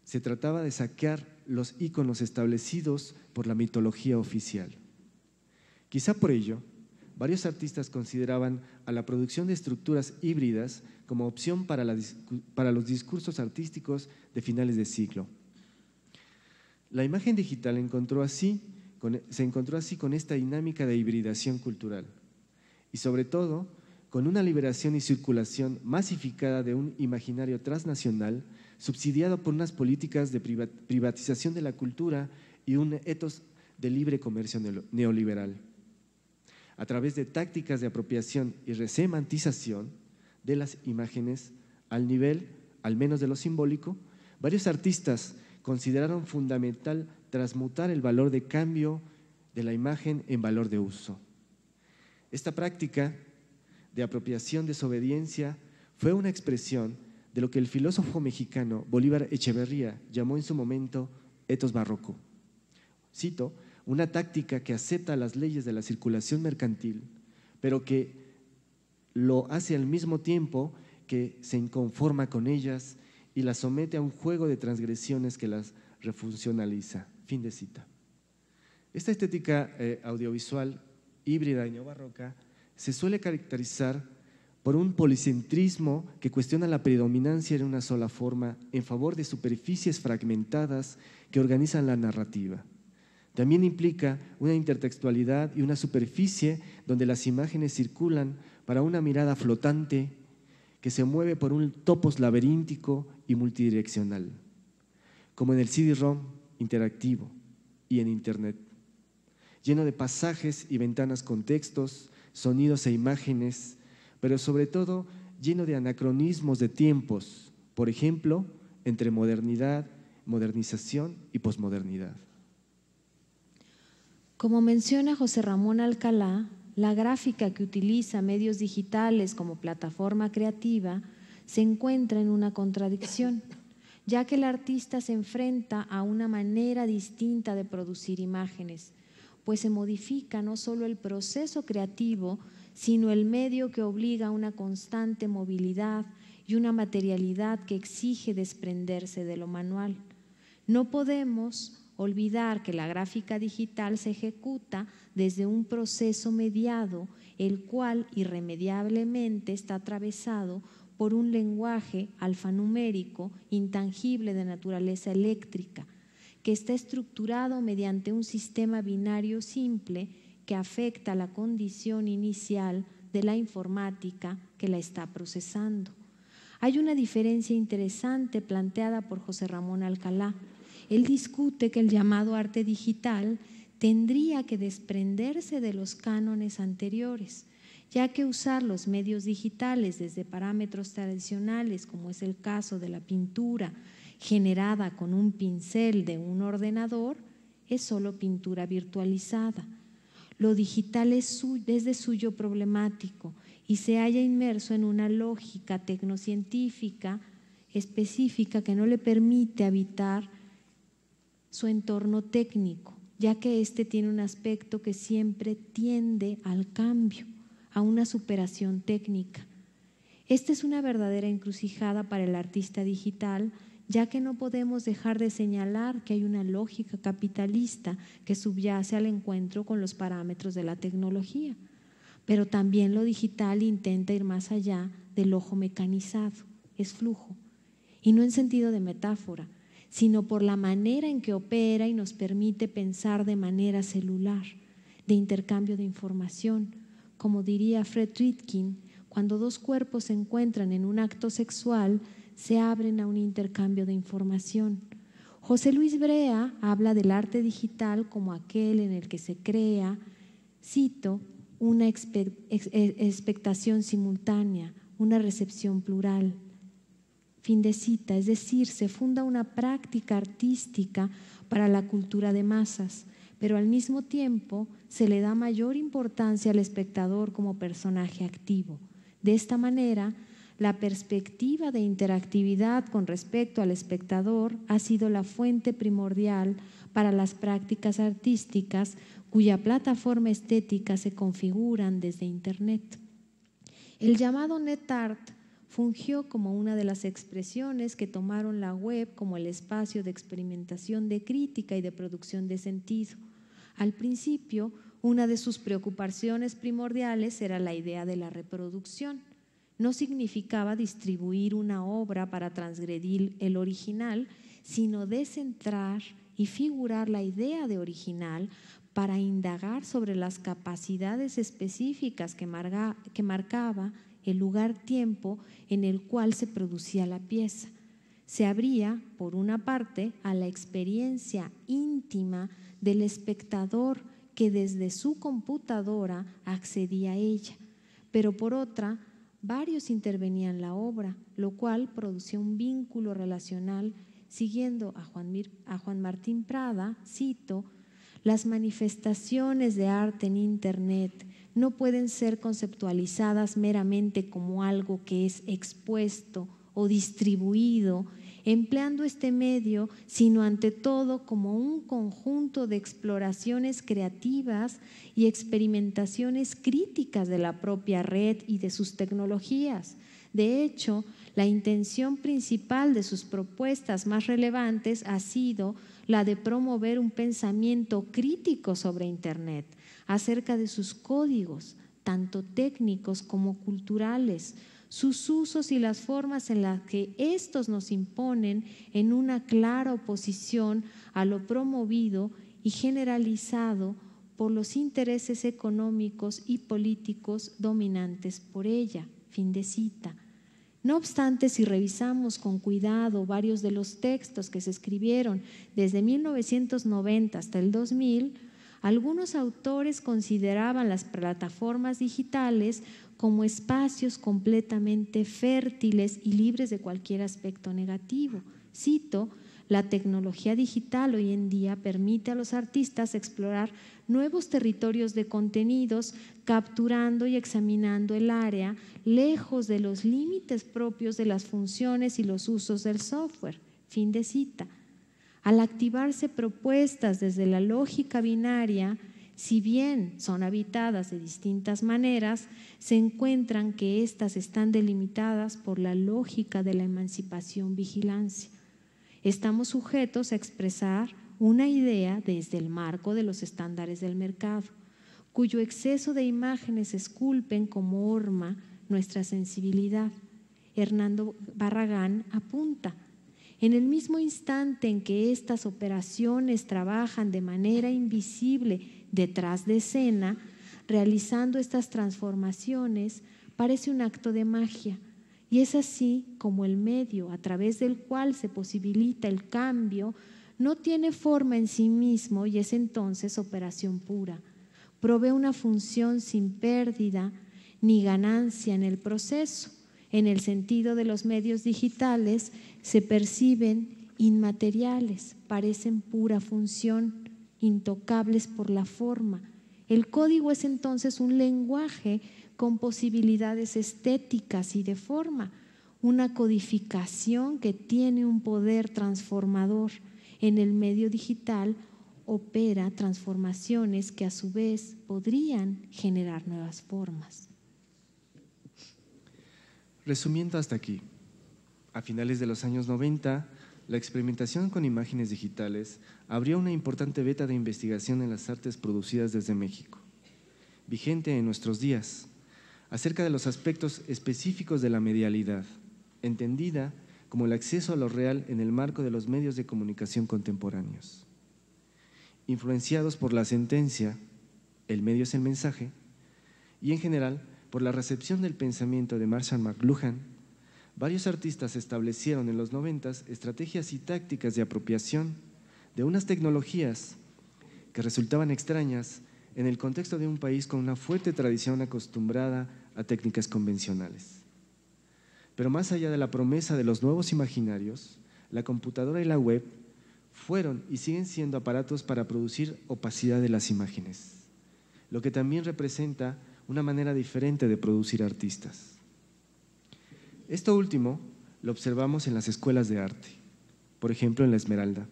se trataba de saquear los íconos establecidos por la mitología oficial. Quizá por ello, varios artistas consideraban a la producción de estructuras híbridas como opción para los discursos artísticos de finales de siglo. La imagen digital se encontró así con esta dinámica de hibridación cultural y sobre todo con una liberación y circulación masificada de un imaginario transnacional subsidiado por unas políticas de privatización de la cultura y un etos de libre comercio neoliberal. A través de tácticas de apropiación y resemantización de las imágenes al nivel, al menos de lo simbólico, varios artistas consideraron fundamental transmutar el valor de cambio de la imagen en valor de uso. Esta práctica de apropiación desobediencia fue una expresión de lo que el filósofo mexicano Bolívar Echeverría llamó en su momento etos barroco. Cito: una táctica que acepta las leyes de la circulación mercantil, pero que lo hace al mismo tiempo que se inconforma con ellas y las somete a un juego de transgresiones que las refuncionaliza. Fin de cita. Esta estética audiovisual híbrida y neobarroca se suele caracterizar por un policentrismo que cuestiona la predominancia de una sola forma en favor de superficies fragmentadas que organizan la narrativa. También implica una intertextualidad y una superficie donde las imágenes circulan para una mirada flotante que se mueve por un topos laberíntico y multidireccional, como en el CD-ROM interactivo y en Internet, lleno de pasajes y ventanas con textos, sonidos e imágenes, pero sobre todo lleno de anacronismos de tiempos, por ejemplo, entre modernidad, modernización y posmodernidad. Como menciona José Ramón Alcalá, la gráfica que utiliza medios digitales como plataforma creativa se encuentra en una contradicción, ya que el artista se enfrenta a una manera distinta de producir imágenes, pues se modifica no solo el proceso creativo, sino el medio que obliga a una constante movilidad y una materialidad que exige desprenderse de lo manual. No podemos olvidar que la gráfica digital se ejecuta desde un proceso mediado, el cual irremediablemente está atravesado por un lenguaje alfanumérico intangible de naturaleza eléctrica, que está estructurado mediante un sistema binario simple que afecta a la condición inicial de la informática que la está procesando. Hay una diferencia interesante planteada por José Ramón Alcalá. Él discute que el llamado arte digital tendría que desprenderse de los cánones anteriores, ya que usar los medios digitales desde parámetros tradicionales, como es el caso de la pintura generada con un pincel de un ordenador, es solo pintura virtualizada. Lo digital es de suyo problemático y se halla inmerso en una lógica tecnocientífica específica que no le permite habitar su entorno técnico, ya que éste tiene un aspecto que siempre tiende al cambio, a una superación técnica. Esta es una verdadera encrucijada para el artista digital, ya que no podemos dejar de señalar que hay una lógica capitalista que subyace al encuentro con los parámetros de la tecnología. Pero también lo digital intenta ir más allá del ojo mecanizado, es flujo, y no en sentido de metáfora, sino por la manera en que opera y nos permite pensar de manera celular, de intercambio de información. Como diría Fred Tritkin, cuando dos cuerpos se encuentran en un acto sexual, se abren a un intercambio de información. José Luis Brea habla del arte digital como aquel en el que se crea, cito, una expectación simultánea, una recepción plural. Fin de cita, es decir, se funda una práctica artística para la cultura de masas, pero al mismo tiempo se le da mayor importancia al espectador como personaje activo. De esta manera, la perspectiva de interactividad con respecto al espectador ha sido la fuente primordial para las prácticas artísticas cuya plataforma estética se configuran desde Internet. El llamado NetArt fungió como una de las expresiones que tomaron la web como el espacio de experimentación de crítica y de producción de sentido. Al principio, una de sus preocupaciones primordiales era la idea de la reproducción. No significaba distribuir una obra para transgredir el original, sino descentrar y figurar la idea de original para indagar sobre las capacidades específicas que marcaba el lugar-tiempo en el cual se producía la pieza. Se abría, por una parte, a la experiencia íntima del espectador que desde su computadora accedía a ella, pero por otra, varios intervenían en la obra, lo cual producía un vínculo relacional. Siguiendo a Juan Martín Prada, cito, las manifestaciones de arte en Internet no pueden ser conceptualizadas meramente como algo que es expuesto o distribuido empleando este medio, sino ante todo como un conjunto de exploraciones creativas y experimentaciones críticas de la propia red y de sus tecnologías. De hecho, la intención principal de sus propuestas más relevantes ha sido la de promover un pensamiento crítico sobre Internet, acerca de sus códigos, tanto técnicos como culturales, sus usos y las formas en las que estos nos imponen en una clara oposición a lo promovido y generalizado por los intereses económicos y políticos dominantes por ella. Fin de cita. No obstante, si revisamos con cuidado varios de los textos que se escribieron desde 1990 hasta el 2000, algunos autores consideraban las plataformas digitales como espacios completamente fértiles y libres de cualquier aspecto negativo. Cito: la tecnología digital hoy en día permite a los artistas explorar nuevos territorios de contenidos, capturando y examinando el área lejos de los límites propios de las funciones y los usos del software. Fin de cita. Al activarse propuestas desde la lógica binaria, si bien son habitadas de distintas maneras, se encuentran que éstas están delimitadas por la lógica de la emancipación-vigilancia. Estamos sujetos a expresar una idea desde el marco de los estándares del mercado, cuyo exceso de imágenes esculpen como horma nuestra sensibilidad. Hernando Barragán apunta: en el mismo instante en que estas operaciones trabajan de manera invisible detrás de escena, realizando estas transformaciones, parece un acto de magia. Y es así como el medio a través del cual se posibilita el cambio no tiene forma en sí mismo y es entonces operación pura. Provee una función sin pérdida ni ganancia en el proceso. En el sentido de los medios digitales se perciben inmateriales, parecen pura función, intocables por la forma. El código es entonces un lenguaje con posibilidades estéticas y de forma, una codificación que tiene un poder transformador. En el medio digital opera transformaciones que a su vez podrían generar nuevas formas. Resumiendo hasta aquí, a finales de los años 90, la experimentación con imágenes digitales abrió una importante veta de investigación en las artes producidas desde México, vigente en nuestros días, acerca de los aspectos específicos de la medialidad, entendida como el acceso a lo real en el marco de los medios de comunicación contemporáneos. Influenciados por la sentencia, el medio es el mensaje, y en general por la recepción del pensamiento de Marshall McLuhan, varios artistas establecieron en los 90s estrategias y tácticas de apropiación de unas tecnologías que resultaban extrañas en el contexto de un país con una fuerte tradición acostumbrada a técnicas convencionales. Pero más allá de la promesa de los nuevos imaginarios, la computadora y la web fueron y siguen siendo aparatos para producir opacidad de las imágenes, lo que también representa una manera diferente de producir artistas. Esto último lo observamos en las escuelas de arte, por ejemplo en La Esmeralda,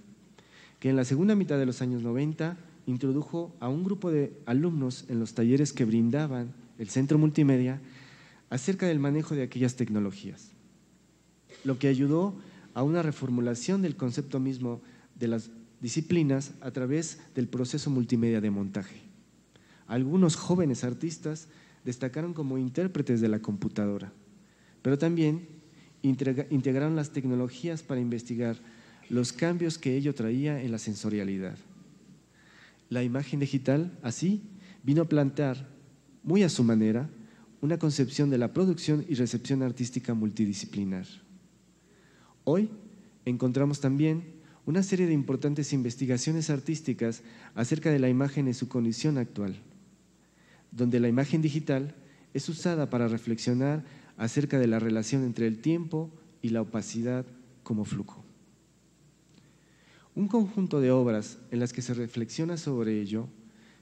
que en la segunda mitad de los años 90 introdujo a un grupo de alumnos en los talleres que brindaban el Centro Multimedia acerca del manejo de aquellas tecnologías, lo que ayudó a una reformulación del concepto mismo de las disciplinas a través del proceso multimedia de montaje. Algunos jóvenes artistas destacaron como intérpretes de la computadora, pero también integraron las tecnologías para investigar los cambios que ello traía en la sensorialidad. La imagen digital, así, vino a plantear, muy a su manera, una concepción de la producción y recepción artística multidisciplinar. Hoy encontramos también una serie de importantes investigaciones artísticas acerca de la imagen en su condición actual, donde la imagen digital es usada para reflexionar acerca de la relación entre el tiempo y la opacidad como flujo. Un conjunto de obras en las que se reflexiona sobre ello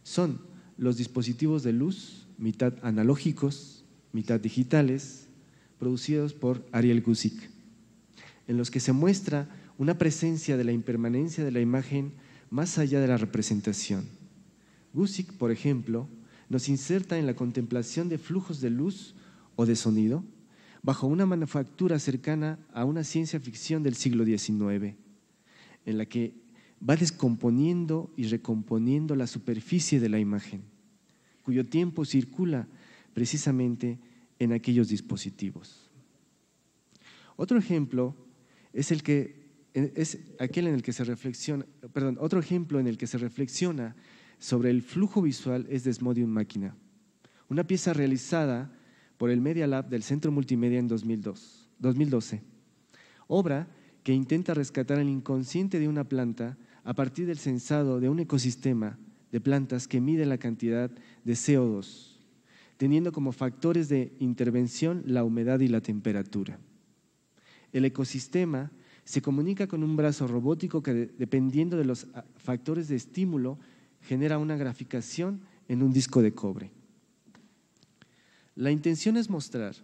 son los dispositivos de luz, mitad analógicos, mitad digitales, producidos por Ariel Guzik, en los que se muestra una presencia de la impermanencia de la imagen más allá de la representación. Guzik, por ejemplo, nos inserta en la contemplación de flujos de luz o de sonido bajo una manufactura cercana a una ciencia ficción del siglo XIX, en la que va descomponiendo y recomponiendo la superficie de la imagen, cuyo tiempo circula precisamente en aquellos dispositivos. Otro ejemplo es aquel en el que se reflexiona, otro ejemplo en el que se reflexiona sobre el flujo visual es Desmodium Machina, una pieza realizada por el Media Lab del Centro Multimedia en 2012, obra que intenta rescatar el inconsciente de una planta a partir del censado de un ecosistema de plantas que mide la cantidad de CO2, teniendo como factores de intervención la humedad y la temperatura. El ecosistema se comunica con un brazo robótico que, dependiendo de los factores de estímulo, genera una graficación en un disco de cobre. La intención es mostrar,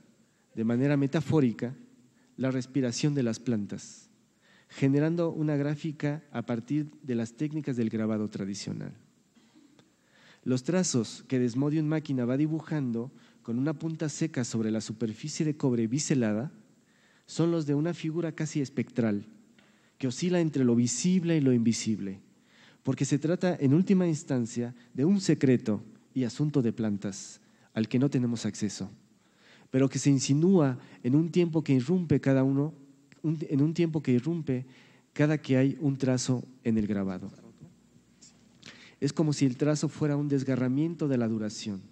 de manera metafórica, la respiración de las plantas, generando una gráfica a partir de las técnicas del grabado tradicional. Los trazos que Desmodium Machina va dibujando con una punta seca sobre la superficie de cobre biselada son los de una figura casi espectral, que oscila entre lo visible y lo invisible, porque se trata en última instancia de un secreto y asunto de plantas al que no tenemos acceso, pero que se insinúa en un tiempo que irrumpe cada que hay un trazo en el grabado. Es como si el trazo fuera un desgarramiento de la duración.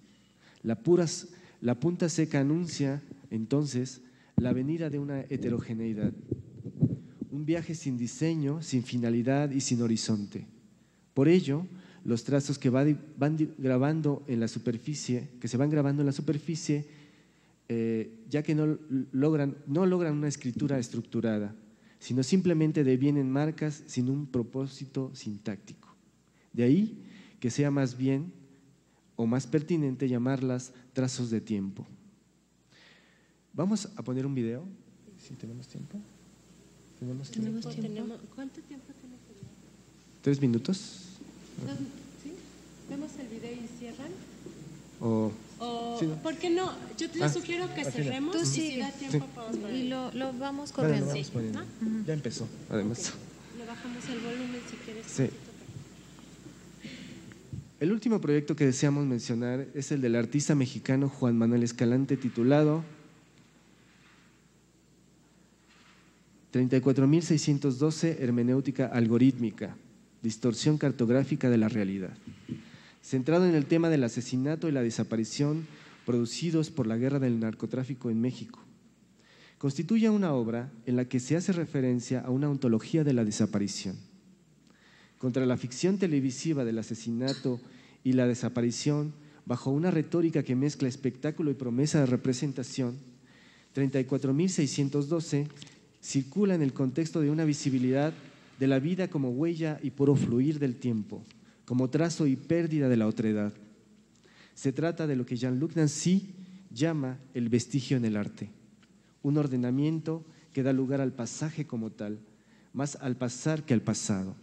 La punta seca anuncia, entonces, la venida de una heterogeneidad, un viaje sin diseño, sin finalidad y sin horizonte. Por ello, los trazos que van grabando en la superficie, ya que no logran una escritura estructurada, sino simplemente devienen marcas sin un propósito sintáctico. De ahí que sea más bien o más pertinente llamarlas trazos de tiempo. Vamos a poner un video, si tenemos tiempo. ¿Tenemos tiempo? ¿Cuánto tiempo tenemos? 3 minutos. ¿Sí? ¿Vemos el video y cierran? Sí, ¿no? ¿Por qué no? Yo te sugiero que cerremos y si da tiempo podemos poner. Y lo vamos corriendo. Bueno, lo vamos poniendo. Ya empezó, además. Okay. Le bajamos el volumen si quieres. Sí. El último proyecto que deseamos mencionar es el del artista mexicano Juan Manuel Escalante, titulado 34.612 Hermenéutica algorítmica, distorsión cartográfica de la realidad, centrado en el tema del asesinato y la desaparición producidos por la guerra del narcotráfico en México. Constituye una obra en la que se hace referencia a una ontología de la desaparición. Contra la ficción televisiva del asesinato y la desaparición, bajo una retórica que mezcla espectáculo y promesa de representación, 34.612 circula en el contexto de una visibilidad de la vida como huella y puro fluir del tiempo, como trazo y pérdida de la otredad. Se trata de lo que Jean-Luc Nancy llama el vestigio en el arte, un ordenamiento que da lugar al pasaje como tal, más al pasar que al pasado.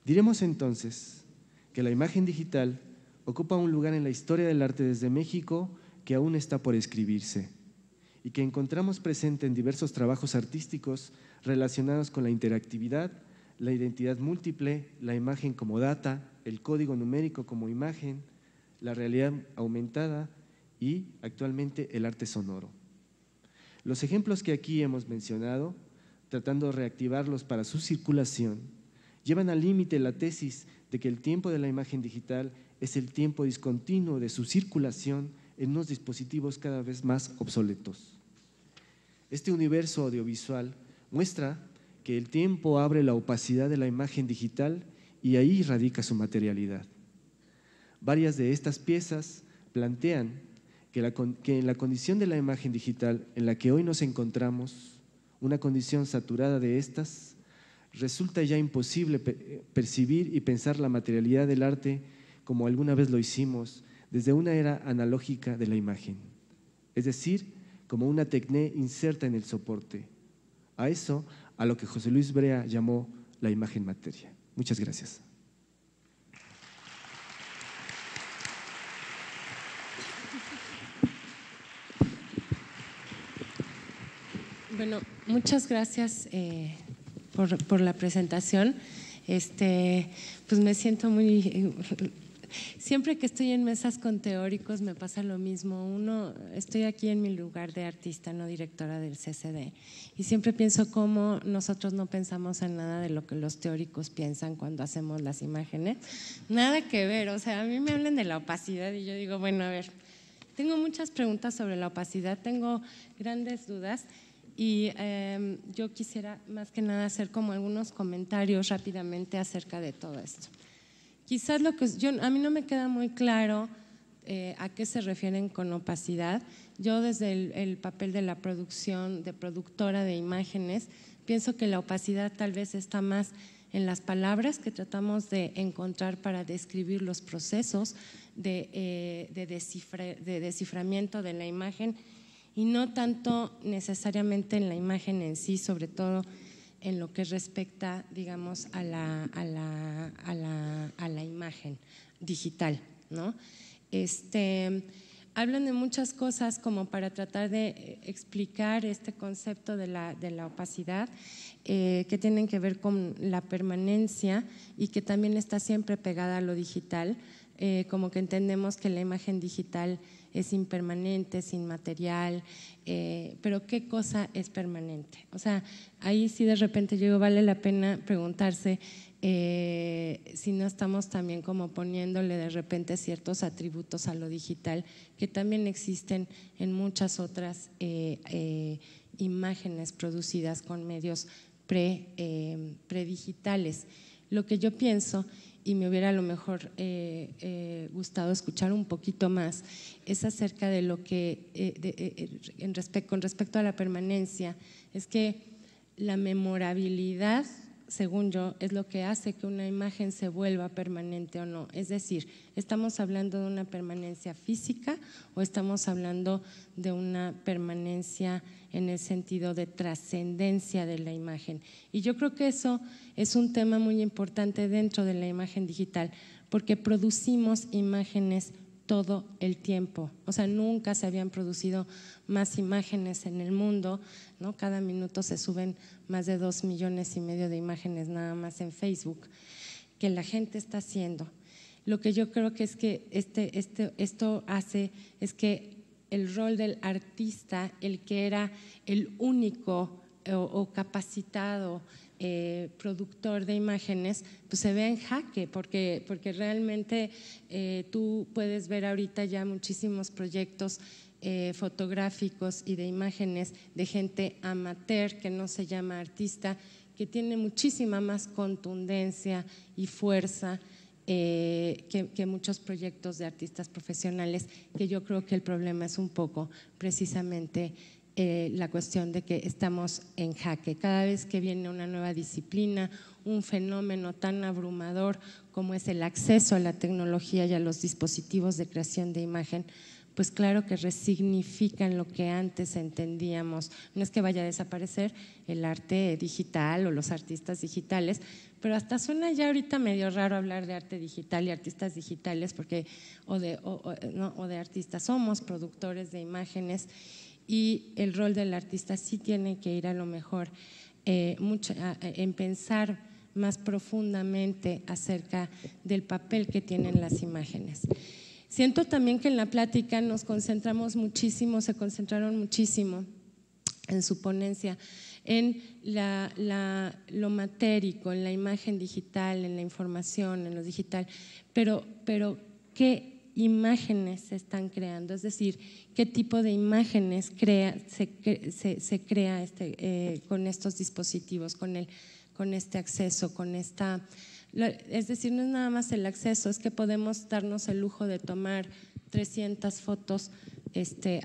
Diremos entonces que la imagen digital ocupa un lugar en la historia del arte desde México que aún está por escribirse y que encontramos presente en diversos trabajos artísticos relacionados con la interactividad, la identidad múltiple, la imagen como data, el código numérico como imagen, la realidad aumentada y, actualmente, el arte sonoro. Los ejemplos que aquí hemos mencionado, tratando de reactivarlos para su circulación, llevan al límite la tesis de que el tiempo de la imagen digital es el tiempo discontinuo de su circulación en unos dispositivos cada vez más obsoletos. Este universo audiovisual muestra que el tiempo abre la opacidad de la imagen digital y ahí radica su materialidad. Varias de estas piezas plantean que en la condición de la imagen digital en la que hoy nos encontramos, una condición saturada de estas, resulta ya imposible percibir y pensar la materialidad del arte como alguna vez lo hicimos desde una era analógica de la imagen, es decir, como una tecné inserta en el soporte. A eso, a lo que José Luis Brea llamó la imagen materia. Muchas gracias. Bueno, muchas gracias por la presentación. Pues me siento muy Siempre que estoy en mesas con teóricos me pasa lo mismo. Estoy aquí en mi lugar de artista, no directora del CCD, y siempre pienso cómo nosotros no pensamos en nada de lo que los teóricos piensan cuando hacemos las imágenes. Nada que ver, o sea, a mí me hablan de la opacidad y yo digo, bueno, a ver, tengo muchas preguntas sobre la opacidad, tengo grandes dudas. Y yo quisiera más que nada hacer como algunos comentarios rápidamente acerca de todo esto. Quizás a mí no me queda muy claro a qué se refieren con opacidad. Yo desde el papel de la producción, de productora de imágenes, pienso que la opacidad tal vez está más en las palabras que tratamos de encontrar para describir los procesos de desciframiento de la imagen, y no tanto necesariamente en la imagen en sí, sobre todo en lo que respecta, digamos, a la imagen digital, ¿no? Hablan de muchas cosas como para tratar de explicar este concepto de la opacidad, que tienen que ver con la permanencia y que también está siempre pegada a lo digital, como que entendemos que la imagen digital es impermanente, es inmaterial, pero ¿qué cosa es permanente? O sea, ahí sí de repente yo digo, vale la pena preguntarse si no estamos también como poniéndole de repente ciertos atributos a lo digital que también existen en muchas otras imágenes producidas con medios predigitales. Lo que yo pienso, y me hubiera a lo mejor gustado escuchar un poquito más, es acerca de lo que, con respecto a la permanencia, es que la memorabilidad, según yo, es lo que hace que una imagen se vuelva permanente o no. Es decir, ¿estamos hablando de una permanencia física o estamos hablando de una permanencia en el sentido de trascendencia de la imagen? Y yo creo que eso es un tema muy importante dentro de la imagen digital, porque producimos imágenes todo el tiempo. O sea, nunca se habían producido más imágenes en el mundo, ¿no? Cada minuto se suben más de 2,5 millones de imágenes nada más en Facebook, que la gente está haciendo. Lo que yo creo que es que esto hace es que el rol del artista, el que era el único o capacitado productor de imágenes, pues se ve en jaque, porque realmente tú puedes ver ahorita ya muchísimos proyectos fotográficos y de imágenes de gente amateur que no se llama artista, que tiene muchísima más contundencia y fuerza que muchos proyectos de artistas profesionales, que yo creo que el problema es un poco precisamente la cuestión de que estamos en jaque. Cada vez que viene una nueva disciplina, un fenómeno tan abrumador como es el acceso a la tecnología y a los dispositivos de creación de imagen, pues claro que resignifican lo que antes entendíamos. No es que vaya a desaparecer el arte digital o los artistas digitales, pero hasta suena ya ahorita medio raro hablar de arte digital y artistas digitales, porque o de artistas. Somos productores de imágenes y el rol del artista sí tiene que ir a lo mejor en pensar más profundamente acerca del papel que tienen las imágenes. Siento también que en la plática se concentraron muchísimo en su ponencia en lo matérico, en la imagen digital, en la información, en lo digital, pero ¿qué imágenes se están creando? Es decir, ¿qué tipo de imágenes se crea con estos dispositivos, con este acceso, con esta… Es decir, no es nada más el acceso, es que podemos darnos el lujo de tomar 300 fotos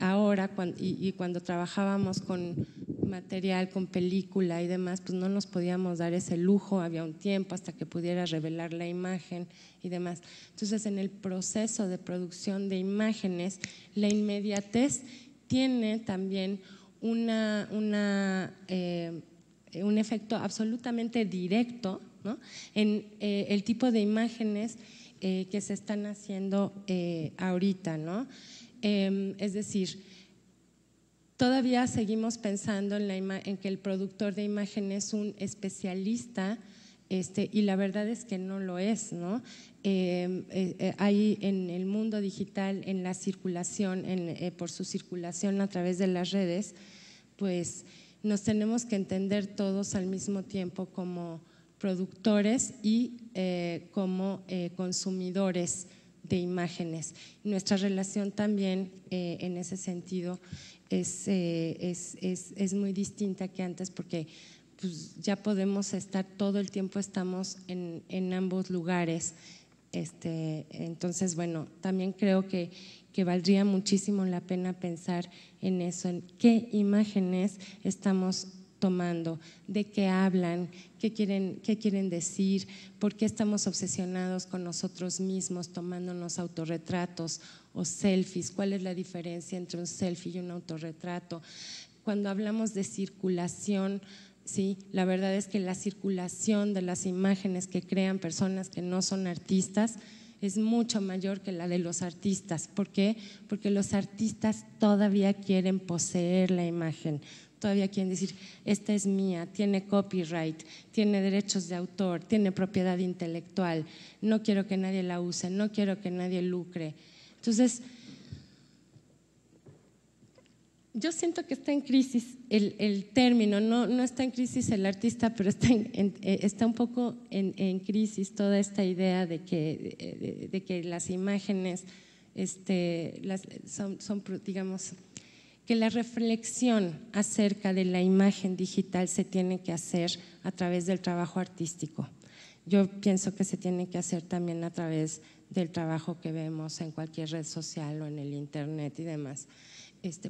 ahora y cuando trabajábamos con material, con película y demás, pues no nos podíamos dar ese lujo, había un tiempo hasta que pudiera revelar la imagen y demás. Entonces, en el proceso de producción de imágenes, la inmediatez tiene también un efecto absolutamente directo, ¿no?, en el tipo de imágenes que se están haciendo ahorita, ¿no? Es decir, todavía seguimos pensando en que el productor de imagen es un especialista y la verdad es que no lo es, ¿no? Hay en el mundo digital, en la circulación, por su circulación a través de las redes, pues nos tenemos que entender todos al mismo tiempo como productores y como consumidores de imágenes. Nuestra relación también en ese sentido es muy distinta que antes, porque pues ya podemos estar todo el tiempo, estamos en ambos lugares. Entonces, bueno, también creo que valdría muchísimo la pena pensar en eso, en qué imágenes estamos tomando, de qué hablan, qué quieren decir, por qué estamos obsesionados con nosotros mismos, tomándonos autorretratos o selfies, cuál es la diferencia entre un selfie y un autorretrato. Cuando hablamos de circulación, sí, la verdad es que la circulación de las imágenes que crean personas que no son artistas es mucho mayor que la de los artistas. ¿Por qué? Porque los artistas todavía quieren poseer la imagen, todavía quieren decir, esta es mía, tiene copyright, tiene derechos de autor, tiene propiedad intelectual, no quiero que nadie la use, no quiero que nadie lucre. Entonces, yo siento que está en crisis el término, no está en crisis el artista, pero está un poco en crisis toda esta idea de que las imágenes son, digamos, que la reflexión acerca de la imagen digital se tiene que hacer a través del trabajo artístico. Yo pienso que se tiene que hacer también a través del trabajo que vemos en cualquier red social o en el internet y demás.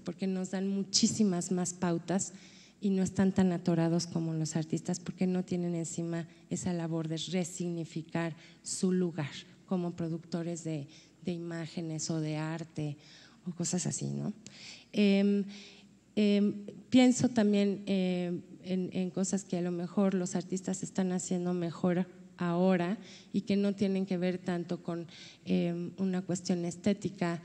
Porque nos dan muchísimas más pautas y no están tan atorados como los artistas, porque no tienen encima esa labor de resignificar su lugar como productores de imágenes o de arte o cosas así, ¿no? Pienso también en cosas que a lo mejor los artistas están haciendo mejor ahora y que no tienen que ver tanto con una cuestión estética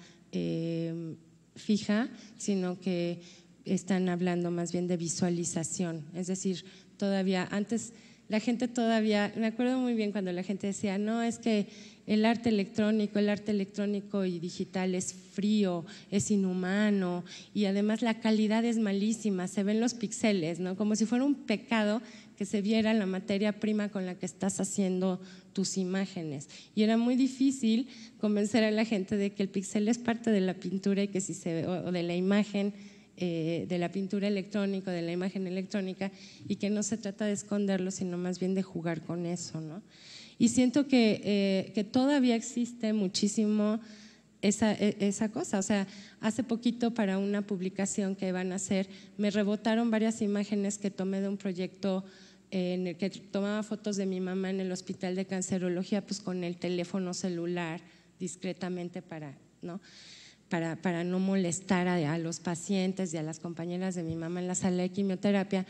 fija, sino que están hablando más bien de visualización. Es decir, todavía antes la gente me acuerdo muy bien cuando la gente decía, no, es que el arte electrónico y digital es frío, es inhumano y además la calidad es malísima, se ven los píxeles, ¿no? Como si fuera un pecado que se viera la materia prima con la que estás haciendo tus imágenes. Y era muy difícil convencer a la gente de que el píxel es parte de la pintura y que si se ve, o de la imagen, de la pintura electrónica, de la imagen electrónica, y que no se trata de esconderlo, sino más bien de jugar con eso, ¿no? Y siento que todavía existe muchísimo esa cosa. O sea, hace poquito para una publicación que van a hacer, me rebotaron varias imágenes que tomé de un proyecto en el que tomaba fotos de mi mamá en el hospital de cancerología, pues con el teléfono celular discretamente para no molestar a los pacientes y a las compañeras de mi mamá en la sala de quimioterapia,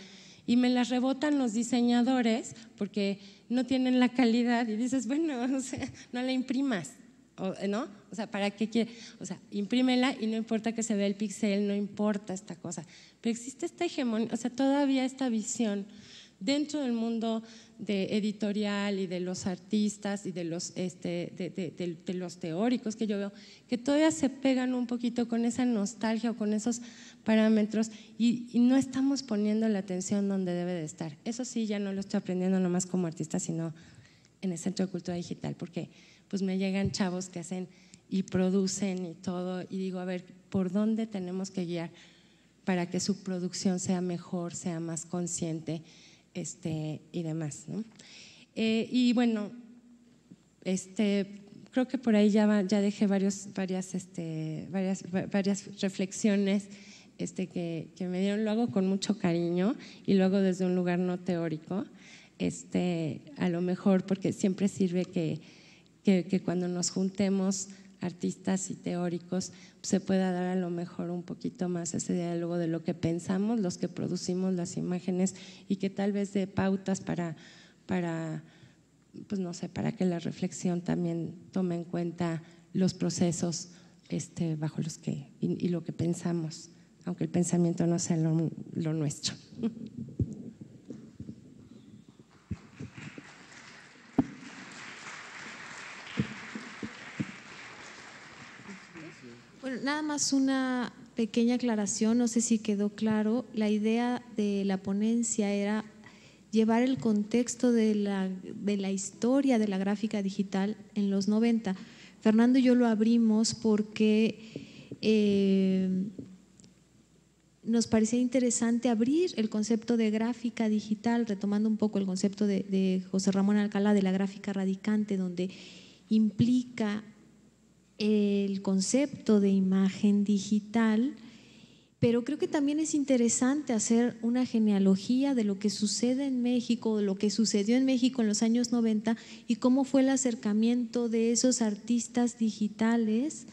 y me las rebotan los diseñadores porque no tienen la calidad y dices, bueno, o sea, no la imprimas, ¿no? O sea, ¿para qué quieres? O sea, imprímela y no importa que se vea el píxel, no importa esta cosa. Pero existe esta hegemonía, o sea, todavía esta visión dentro del mundo editorial y de los artistas y de los teóricos que yo veo, que todavía se pegan un poquito con esa nostalgia o con esos parámetros y no estamos poniendo la atención donde debe de estar. Eso sí, ya no lo estoy aprendiendo nomás como artista, sino en el Centro de Cultura Digital, porque pues me llegan chavos que hacen y producen y todo, y digo, a ver, ¿por dónde tenemos que guiar para que su producción sea mejor, sea más consciente y demás, ¿no? Y bueno, creo que por ahí ya dejé varias reflexiones que me dieron. Lo hago con mucho cariño y lo hago desde un lugar no teórico, a lo mejor porque siempre sirve que cuando nos juntemos artistas y teóricos se pueda dar a lo mejor un poquito más ese diálogo de lo que pensamos, los que producimos las imágenes, y que tal vez dé pautas para pues no sé, para que la reflexión también tome en cuenta los procesos bajo los que y lo que pensamos, aunque el pensamiento no sea lo nuestro. nada más una pequeña aclaración, no sé si quedó claro. La idea de la ponencia era llevar el contexto de la historia de la gráfica digital en los 90. Fernando y yo lo abrimos porque nos parecía interesante abrir el concepto de gráfica digital, retomando un poco el concepto de José Ramón Alcalá de la gráfica radicante, donde implica el concepto de imagen digital, pero creo que también es interesante hacer una genealogía de lo que sucede en México, de lo que sucedió en México en los años 90 y cómo fue el acercamiento de esos artistas digitales,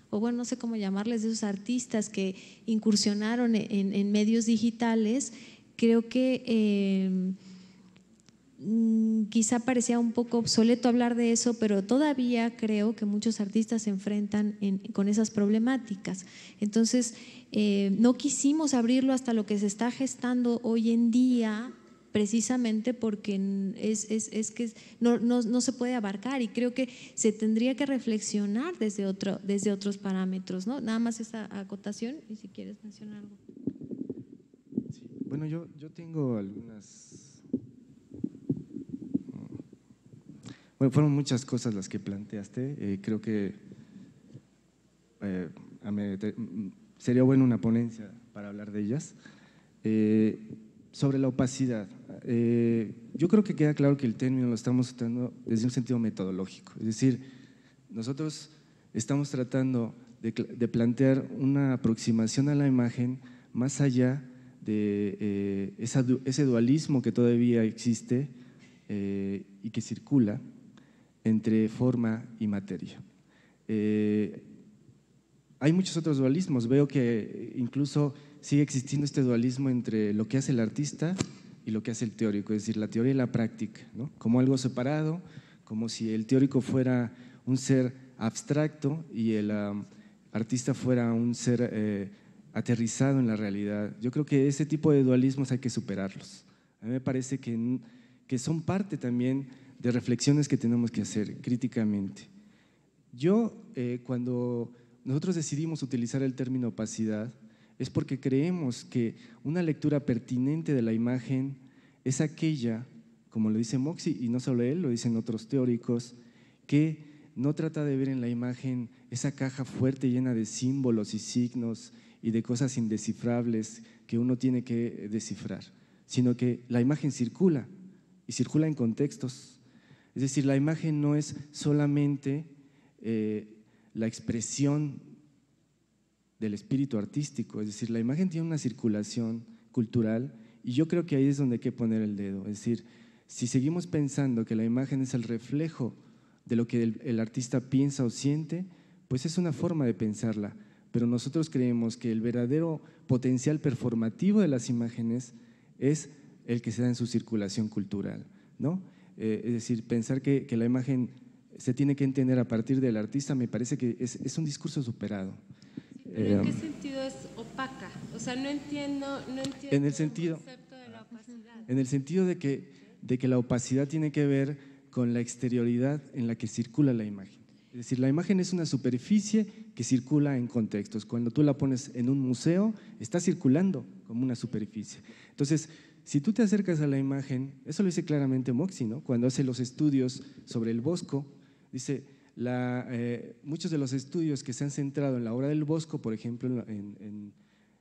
o bueno, no sé cómo llamarles, de esos artistas que incursionaron en medios digitales. Creo que quizá parecía un poco obsoleto hablar de eso, pero todavía creo que muchos artistas se enfrentan con esas problemáticas. Entonces, no quisimos abrirlo hasta lo que se está gestando hoy en día, precisamente porque es que no se puede abarcar, y creo que se tendría que reflexionar desde otros parámetros, ¿no? Nada más esa acotación, y si quieres mencionar algo. Sí, bueno, yo tengo algunas… Bueno, fueron muchas cosas las que planteaste. Creo que sería bueno una ponencia para hablar de ellas. Sobre la opacidad, yo creo que queda claro que el término lo estamos tratando desde un sentido metodológico. Es decir, nosotros estamos tratando de plantear una aproximación a la imagen más allá de ese dualismo que todavía existe y que circula entre forma y materia. Hay muchos otros dualismos. Veo que incluso sigue existiendo este dualismo entre lo que hace el artista y lo que hace el teórico, es decir, la teoría y la práctica, ¿no? Como algo separado, como si el teórico fuera un ser abstracto y el artista fuera un ser aterrizado en la realidad. Yo creo que ese tipo de dualismos hay que superarlos. A mí me parece que son parte también de reflexiones que tenemos que hacer críticamente. Cuando nosotros decidimos utilizar el término opacidad, es porque creemos que una lectura pertinente de la imagen es aquella, como lo dice Moxie, y no solo él, lo dicen otros teóricos, que no trata de ver en la imagen esa caja fuerte llena de símbolos y signos y de cosas indescifrables que uno tiene que descifrar, sino que la imagen circula y circula en contextos. Es decir, la imagen no es solamente la expresión del espíritu artístico, es decir, la imagen tiene una circulación cultural y yo creo que ahí es donde hay que poner el dedo. Es decir, si seguimos pensando que la imagen es el reflejo de lo que el artista piensa o siente, pues es una forma de pensarla, pero nosotros creemos que el verdadero potencial performativo de las imágenes es el que se da en su circulación cultural, ¿no? Es decir, pensar que la imagen se tiene que entender a partir del artista me parece que es un discurso superado. ¿Pero en qué sentido es opaca? O sea, no entiendo en el sentido, concepto de la opacidad. En el sentido de que la opacidad tiene que ver con la exterioridad en la que circula la imagen. Es decir, la imagen es una superficie que circula en contextos. Cuando tú la pones en un museo, está circulando como una superficie. Entonces, si tú te acercas a la imagen, eso lo dice claramente Moxie, ¿no? Cuando hace los estudios sobre el Bosco, dice… muchos de los estudios que se han centrado en la obra del Bosco, por ejemplo, en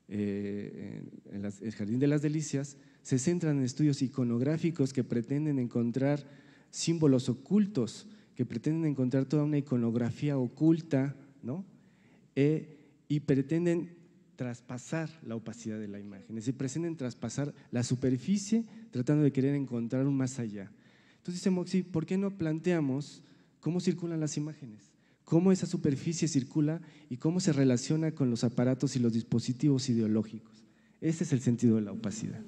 el Jardín de las Delicias, se centran en estudios iconográficos que pretenden encontrar símbolos ocultos, que pretenden encontrar toda una iconografía oculta, ¿no? Y pretenden traspasar la opacidad de la imagen, es decir, pretenden traspasar la superficie tratando de querer encontrar un más allá. Entonces dice Moxie, ¿por qué no planteamos cómo circulan las imágenes? Cómo esa superficie circula y cómo se relaciona con los aparatos y los dispositivos ideológicos. Ese es el sentido de la opacidad.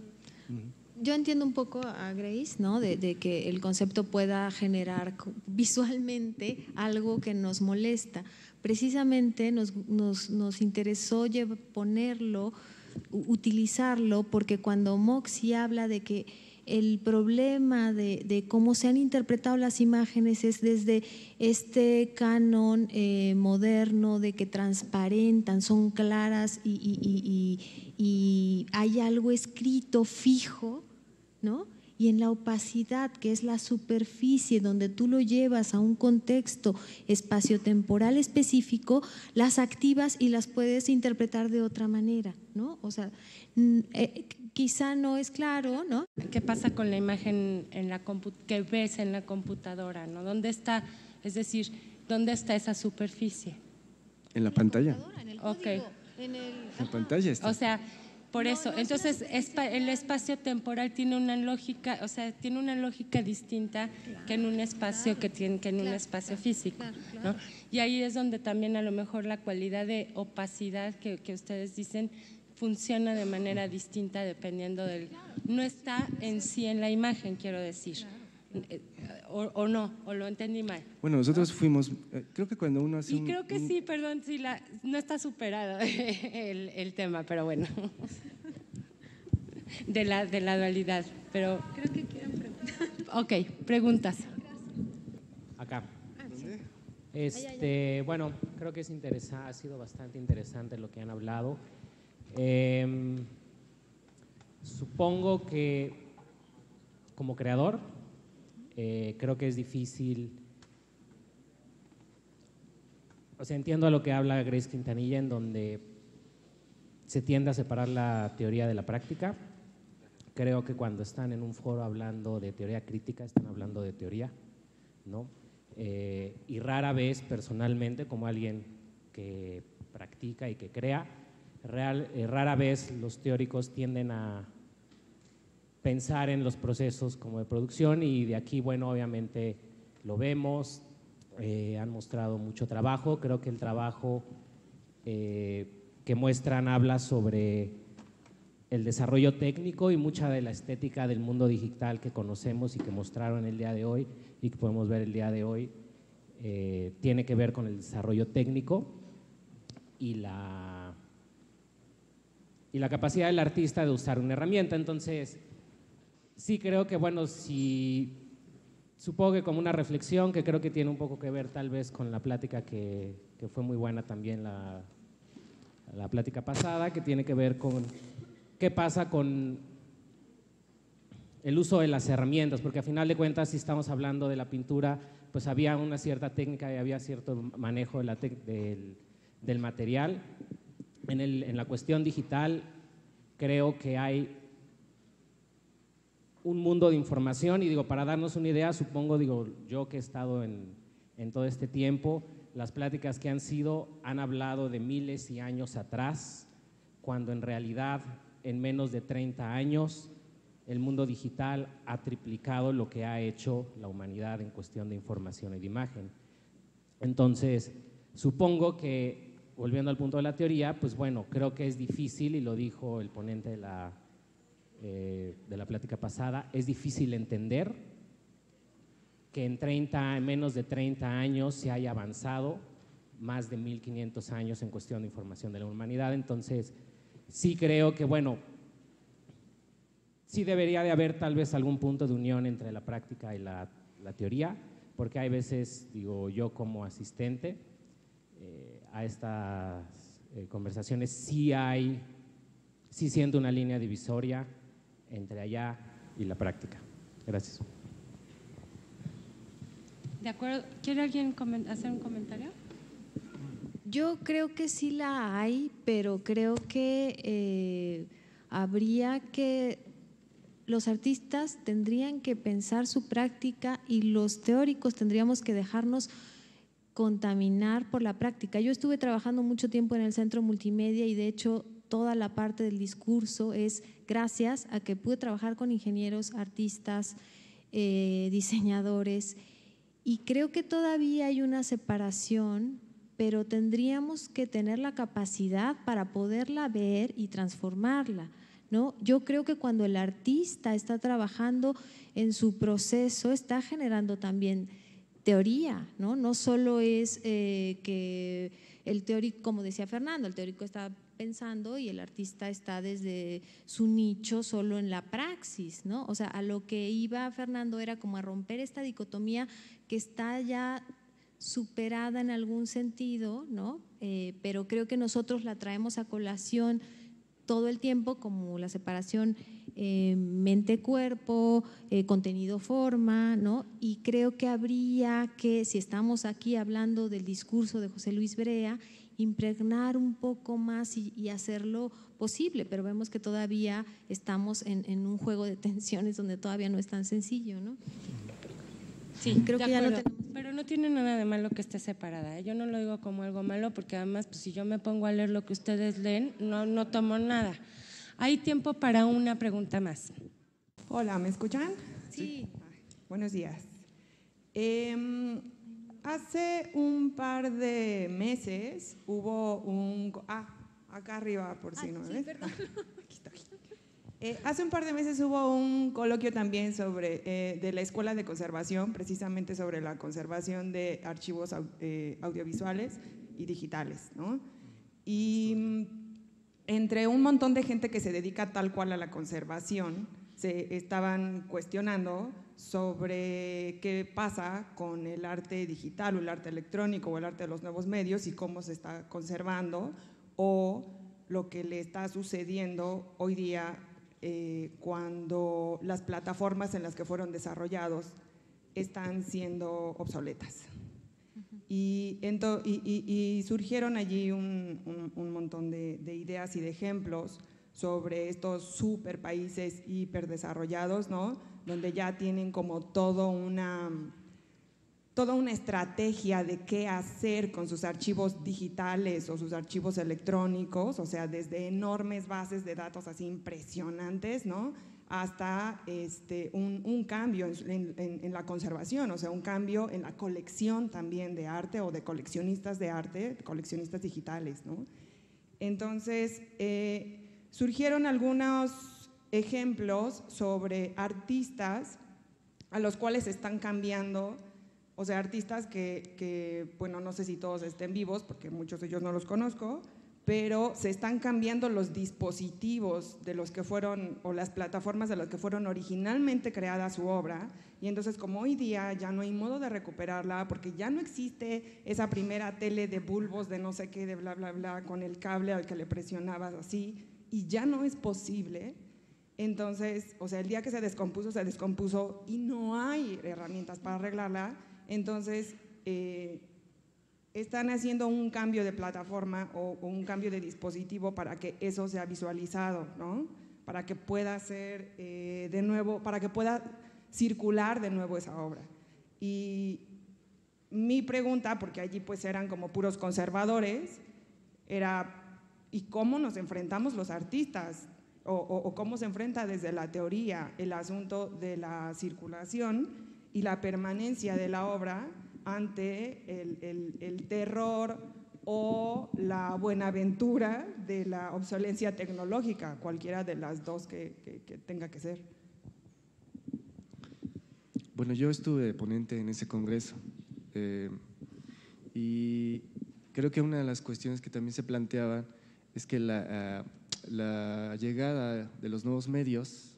Yo entiendo un poco a Grace, ¿no? de que el concepto pueda generar visualmente algo que nos molesta. Precisamente nos interesó ponerlo, utilizarlo, porque cuando Moxie habla de que el problema de cómo se han interpretado las imágenes es desde este canon moderno de que transparentan, son claras y hay algo escrito fijo, ¿no? Y en la opacidad, que es la superficie donde tú lo llevas a un contexto espaciotemporal específico, las activas y las puedes interpretar de otra manera, ¿no? O sea, quizá no es claro, ¿no? ¿Qué pasa con la imagen que ves en la computadora, ¿no? ¿Dónde está? Es decir, ¿dónde está esa superficie? En la pantalla. En el código, en la pantalla está. O sea, por eso, entonces el espacio temporal tiene una lógica, o sea, tiene una lógica distinta que en un espacio en un espacio físico, ¿no? Y ahí es donde también a lo mejor la cualidad de opacidad que ustedes dicen funciona de manera distinta dependiendo del… No está en sí en la imagen, quiero decir. O no, o lo entendí mal. Bueno, nosotros fuimos, creo que cuando uno hace creo que sí, perdón, sí, no está superado el tema, pero bueno, de la dualidad, pero… Creo que quieren preguntar. Ok, preguntas. Acá. Bueno, creo que ha sido bastante interesante lo que han hablado. Supongo que como creador creo que es difícil, o sea, entiendo a lo que habla Grace Quintanilla, en donde se tiende a separar la teoría de la práctica. Creo que cuando están en un foro hablando de teoría crítica, están hablando de teoría, ¿no? Y rara vez, personalmente, como alguien que practica y que crea, rara vez los teóricos tienden a pensar en los procesos como de producción, y de aquí, bueno, obviamente lo vemos, han mostrado mucho trabajo. Creo que el trabajo que muestran habla sobre el desarrollo técnico y mucha de la estética del mundo digital que conocemos y que mostraron el día de hoy y que podemos ver el día de hoy, tiene que ver con el desarrollo técnico y la capacidad del artista de usar una herramienta. Entonces, sí creo que, bueno, supongo que como una reflexión que creo que tiene un poco que ver tal vez con la plática que fue muy buena también, la plática pasada, que tiene que ver con qué pasa con el uso de las herramientas, porque a final de cuentas, si estamos hablando de la pintura, pues había una cierta técnica y había cierto manejo del material. En la cuestión digital, creo que hay un mundo de información, y digo, para darnos una idea, supongo, digo, yo que he estado en todo este tiempo, las pláticas que han hablado de miles y años atrás, cuando en realidad en menos de 30 años el mundo digital ha triplicado lo que ha hecho la humanidad en cuestión de información y de imagen. Entonces, supongo que, volviendo al punto de la teoría, pues bueno, creo que es difícil, y lo dijo el ponente de la plática pasada, es difícil entender que en menos de 30 años se haya avanzado más de 1500 años en cuestión de información de la humanidad. Entonces, sí creo que, bueno, sí debería de haber tal vez algún punto de unión entre la práctica y la teoría, porque hay veces, digo, yo como asistente a estas conversaciones, sí siento una línea divisoria entre allá y la práctica. Gracias. De acuerdo. ¿Quiere alguien hacer un comentario? Yo creo que sí la hay, pero creo que habría que… Los artistas tendrían que pensar su práctica y los teóricos tendríamos que dejarnos contaminar por la práctica. Yo estuve trabajando mucho tiempo en el Centro Multimedia y de hecho toda la parte del discurso es gracias a que pude trabajar con ingenieros, artistas, diseñadores, y creo que todavía hay una separación, pero tendríamos que tener la capacidad para poderla ver y transformarla, ¿no? Yo creo que cuando el artista está trabajando en su proceso, está generando también teoría, ¿no? No solo es que el teórico, como decía Fernando, el teórico está pensando y el artista está desde su nicho solo en la praxis, ¿no? O sea, a lo que iba Fernando era como a romper esta dicotomía que está ya superada en algún sentido, ¿no? Pero creo que nosotros la traemos a colación todo el tiempo, como la separación mente-cuerpo, contenido-forma, ¿no? Y creo que habría que, si estamos aquí hablando del discurso de José Luis Brea, impregnar un poco más y hacerlo posible, pero vemos que todavía estamos en un juego de tensiones donde todavía no es tan sencillo, ¿no? Sí, creo que ya no tenemos. Pero no tiene nada de malo que esté separada, ¿eh? Yo no lo digo como algo malo, porque además, pues, si yo me pongo a leer lo que ustedes leen, no tomo nada. Hay tiempo para una pregunta más. Hola, ¿me escuchan? Sí. Buenos días. Hace un par de meses hubo un… acá arriba, por si no me ves. Perdón. Aquí estoy. Hace un par de meses hubo un coloquio también sobre, de la Escuela de Conservación, precisamente sobre la conservación de archivos audiovisuales y digitales, ¿no? Y entre un montón de gente que se dedica tal cual a la conservación, se estaban cuestionando sobre qué pasa con el arte digital o el arte electrónico o el arte de los nuevos medios y cómo se está conservando, o lo que le está sucediendo hoy día cuando las plataformas en las que fueron desarrollados están siendo obsoletas. Y surgieron allí un montón de ideas y de ejemplos sobre estos super países hiperdesarrollados, ¿no? Donde ya tienen como toda una estrategia de qué hacer con sus archivos digitales o sus archivos electrónicos, o sea, desde enormes bases de datos así impresionantes, ¿no? Hasta un cambio en la conservación, o sea, un cambio en la colección también de arte o de coleccionistas de arte, coleccionistas digitales, ¿no? Entonces, surgieron algunos ejemplos sobre artistas a los cuales están cambiando. O sea, artistas que, bueno, no sé si todos estén vivos, porque muchos de ellos no los conozco, pero se están cambiando los dispositivos de los que fueron, o las plataformas de las que fueron originalmente creada su obra, y entonces como hoy día ya no hay modo de recuperarla, porque ya no existe esa primera tele de bulbos de no sé qué, de bla, bla, bla, con el cable al que le presionabas así, y ya no es posible. Entonces, o sea, el día que se descompuso y no hay herramientas para arreglarla. Entonces, están haciendo un cambio de plataforma o un cambio de dispositivo para que eso sea visualizado, ¿no? Para que pueda ser de nuevo, para que pueda circular de nuevo esa obra. Y mi pregunta, porque allí pues eran como puros conservadores, era ¿y cómo nos enfrentamos los artistas? O cómo se enfrenta desde la teoría el asunto de la circulación y la permanencia de la obra ante el terror o la buenaventura de la obsolencia tecnológica, cualquiera de las dos que tenga que ser. Bueno, yo estuve ponente en ese congreso y creo que una de las cuestiones que también se planteaba es que la llegada de los nuevos medios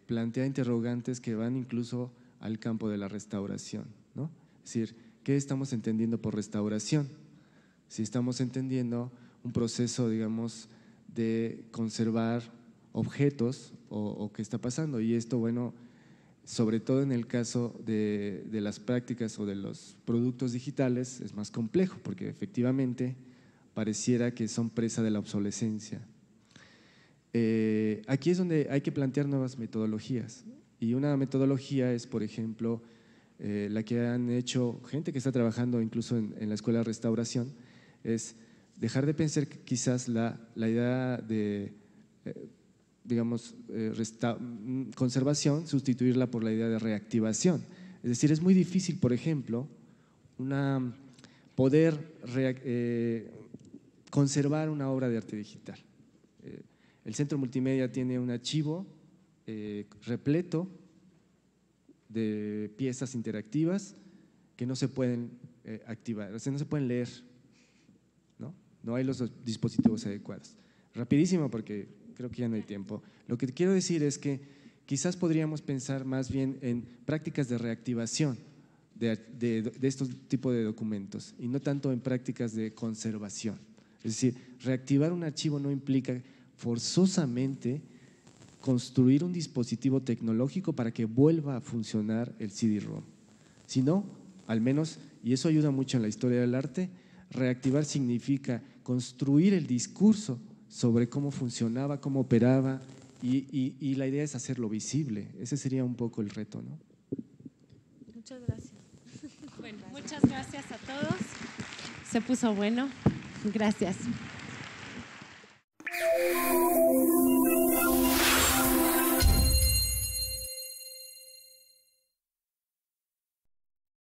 plantea interrogantes que van incluso al campo de la restauración, ¿no? Es decir, ¿qué estamos entendiendo por restauración? Si estamos entendiendo un proceso, digamos, de conservar objetos o qué está pasando. Y esto, bueno, sobre todo en el caso de las prácticas o de los productos digitales es más complejo, porque efectivamente pareciera que son presa de la obsolescencia. Aquí es donde hay que plantear nuevas metodologías, y una metodología es, por ejemplo, la que han hecho gente que está trabajando incluso en la Escuela de Restauración, es dejar de pensar que quizás la idea de, digamos, conservación, sustituirla por la idea de reactivación. Es decir, es muy difícil, por ejemplo, poder conservar una obra de arte digital. El Centro Multimedia tiene un archivo repleto de piezas interactivas que no se pueden activar, o sea, no se pueden leer, ¿no? no hay los dispositivos adecuados. Rapidísimo porque creo que ya no hay tiempo. Lo que quiero decir es que quizás podríamos pensar más bien en prácticas de reactivación de estos tipos de documentos y no tanto en prácticas de conservación. Es decir, reactivar un archivo no implica forzosamente construir un dispositivo tecnológico para que vuelva a funcionar el CD-ROM, sino, al menos, y eso ayuda mucho en la historia del arte, reactivar significa construir el discurso sobre cómo funcionaba, cómo operaba, y la idea es hacerlo visible. Ese sería un poco el reto, ¿no? Muchas gracias. Bueno, muchas gracias a todos. Se puso bueno. Gracias.